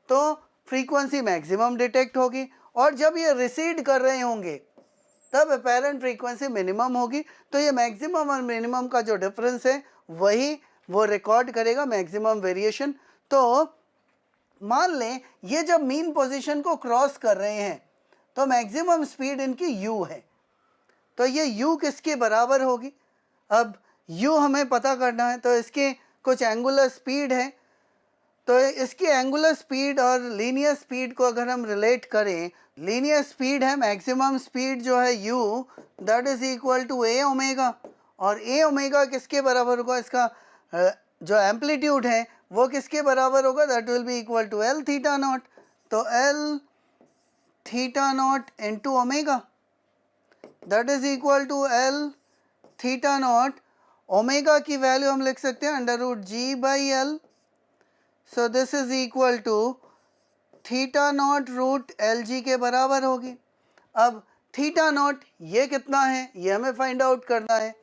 तो फ्रीक्वेंसी मैक्सिमम डिटेक्ट होगी, और जब ये रिसीड कर रहे होंगे तब अपेरेंट फ्रीक्वेंसी मिनिमम होगी. तो ये मैक्सिमम और मिनिमम का जो डिफरेंस है वही वो रिकॉर्ड करेगा मैक्सिमम वेरिएशन. तो मान लें ये जब मीन पोजीशन को क्रॉस कर रहे हैं तो मैक्सिमम स्पीड इनकी u है, तो ये u किसके बराबर होगी. अब u हमें पता करना है, तो इसकी कुछ एंगुलर स्पीड है, तो इसकी एंगुलर स्पीड और लीनियर स्पीड को अगर हम रिलेट करें, लीनियर स्पीड है मैक्सिमम स्पीड जो है u, that is equal to a omega, और a ओमेगा किसके बराबर होगा, इसका जो एम्पलीट्यूड है वो किसके बराबर होगा, that will be equal to l theta not. तो l theta not into omega, that is equal to l theta not. Omega की वैल्यू हम लिख सकते हैं under root g by L. So this is equal to theta not root L G के बराबर होगी. अब थीटा नॉट ये कितना है ये हमें फाइंड आउट करना है.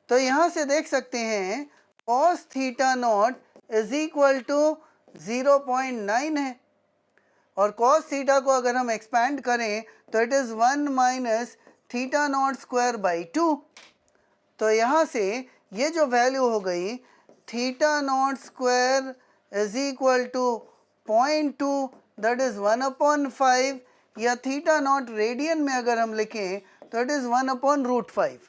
तो यहाँ से देख सकते हैं cos theta not is equal to 0.9 है, और कॉस थीटा को अगर हम एक्सपैंड करें तो it is 1 minus theta not square by 2. तो यहाँ से ये जो वैल्यू हो गई theta not square is equal to 0.2, that is 1/5, या थीटा नॉट रेडियन में अगर हम लिखें तो इट इज़ 1/√5.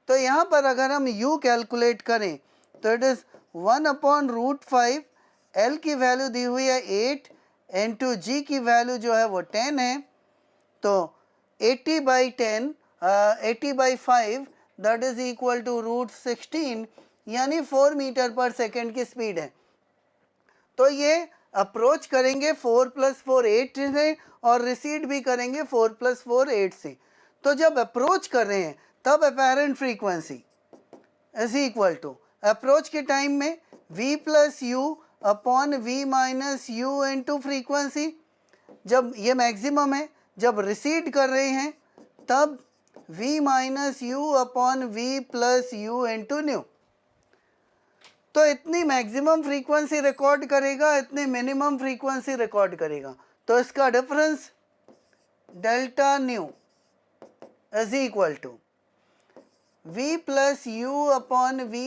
तो यहाँ पर अगर हम u कैलकुलेट करें तो इट इज़ 1/√5. l की वैल्यू दी हुई है 8 इंटू जी की वैल्यू जो है वो 10 है, तो 80/5 दैट इज़ इक्वल टू √16, यानी 4 मीटर पर सेकेंड की स्पीड है. तो ये अप्रोच करेंगे 4 + 4 8 से, और रिसीड भी करेंगे 4 + 4 8 से. तो जब अप्रोच कर रहे हैं तब apparent frequency is equal to, approach के टाइम में v + u upon v - u into frequency, जब ये मैक्सिमम है. जब रिसीड कर रहे हैं तब v - u upon v + u into nu. तो इतनी मैक्सिमम फ्रीक्वेंसी रिकॉर्ड करेगा, इतनी मिनिमम फ्रीक्वेंसी रिकॉर्ड करेगा. तो इसका difference delta nu is equal to v + u upon v -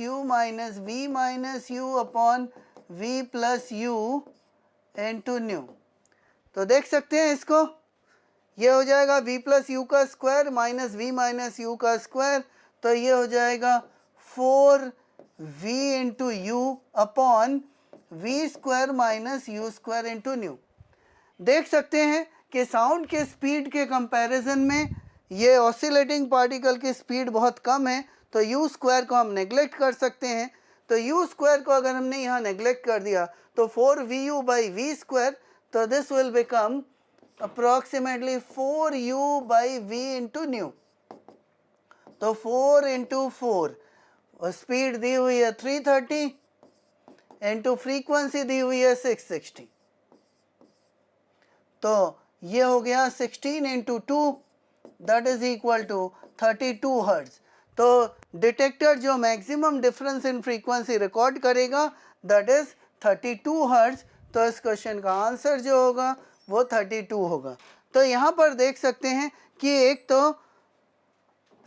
u minus v - u upon v + u into nu. तो देख सकते हैं इसको, ये हो जाएगा v + u का स्क्वायर माइनस v - u का स्क्वायर, तो ये हो जाएगा 4v into you upon v square minus u square into new. देख सकते हैं कि साउंड के स्पीड के कंपैरिजन में ये ऑसिलेटिंग पार्टिकल की स्पीड बहुत कम है, तो u स्क्वायर को हम नेग्लेक्ट कर सकते हैं. तो u स्क्वायर को अगर हमने यहाँ नेग्लेक्ट कर दिया तो 4vu बाई वी स्क्वायर, तो this will become approximately 4u by v into nu. तो 4 इंटू 4, और स्पीड दी हुई है 330 इंटू फ्रीक्वेंसी दी हुई है 660, तो ये हो गया 16 into 2, that is equal to 32 hertz. तो डिटेक्टर जो maximum difference in frequency record करेगा दैट इज 32 हर्ट्ज. तो इस क्वेश्चन का आंसर जो होगा वो 32 होगा. तो यहाँ पर देख सकते हैं कि एक तो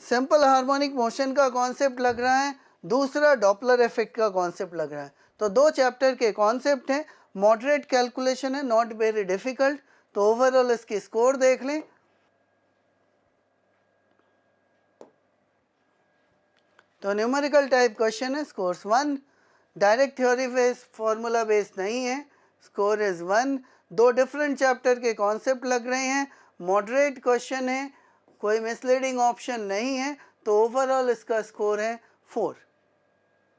सिंपल हार्मोनिक मोशन का कॉन्सेप्ट लग रहा है, दूसरा डॉपलर इफेक्ट का कॉन्सेप्ट लग रहा है. तो दो चैप्टर के कॉन्सेप्ट हैं, मॉडरेट कैलकुलेशन है, नॉट वेरी डिफिकल्ट. तो ओवरऑल इसकी स्कोर देख लें. तो न्यूमेरिकल टाइप क्वेश्चन है, scores 1। Direct theory based formula based नहीं है, स्कोर इज 1। दो डिफरेंट चैप्टर के कॉन्सेप्ट लग रहे हैं, मॉडरेट क्वेश्चन है, कोई मिसलीडिंग ऑप्शन नहीं है, तो ओवरऑल इसका स्कोर है 4।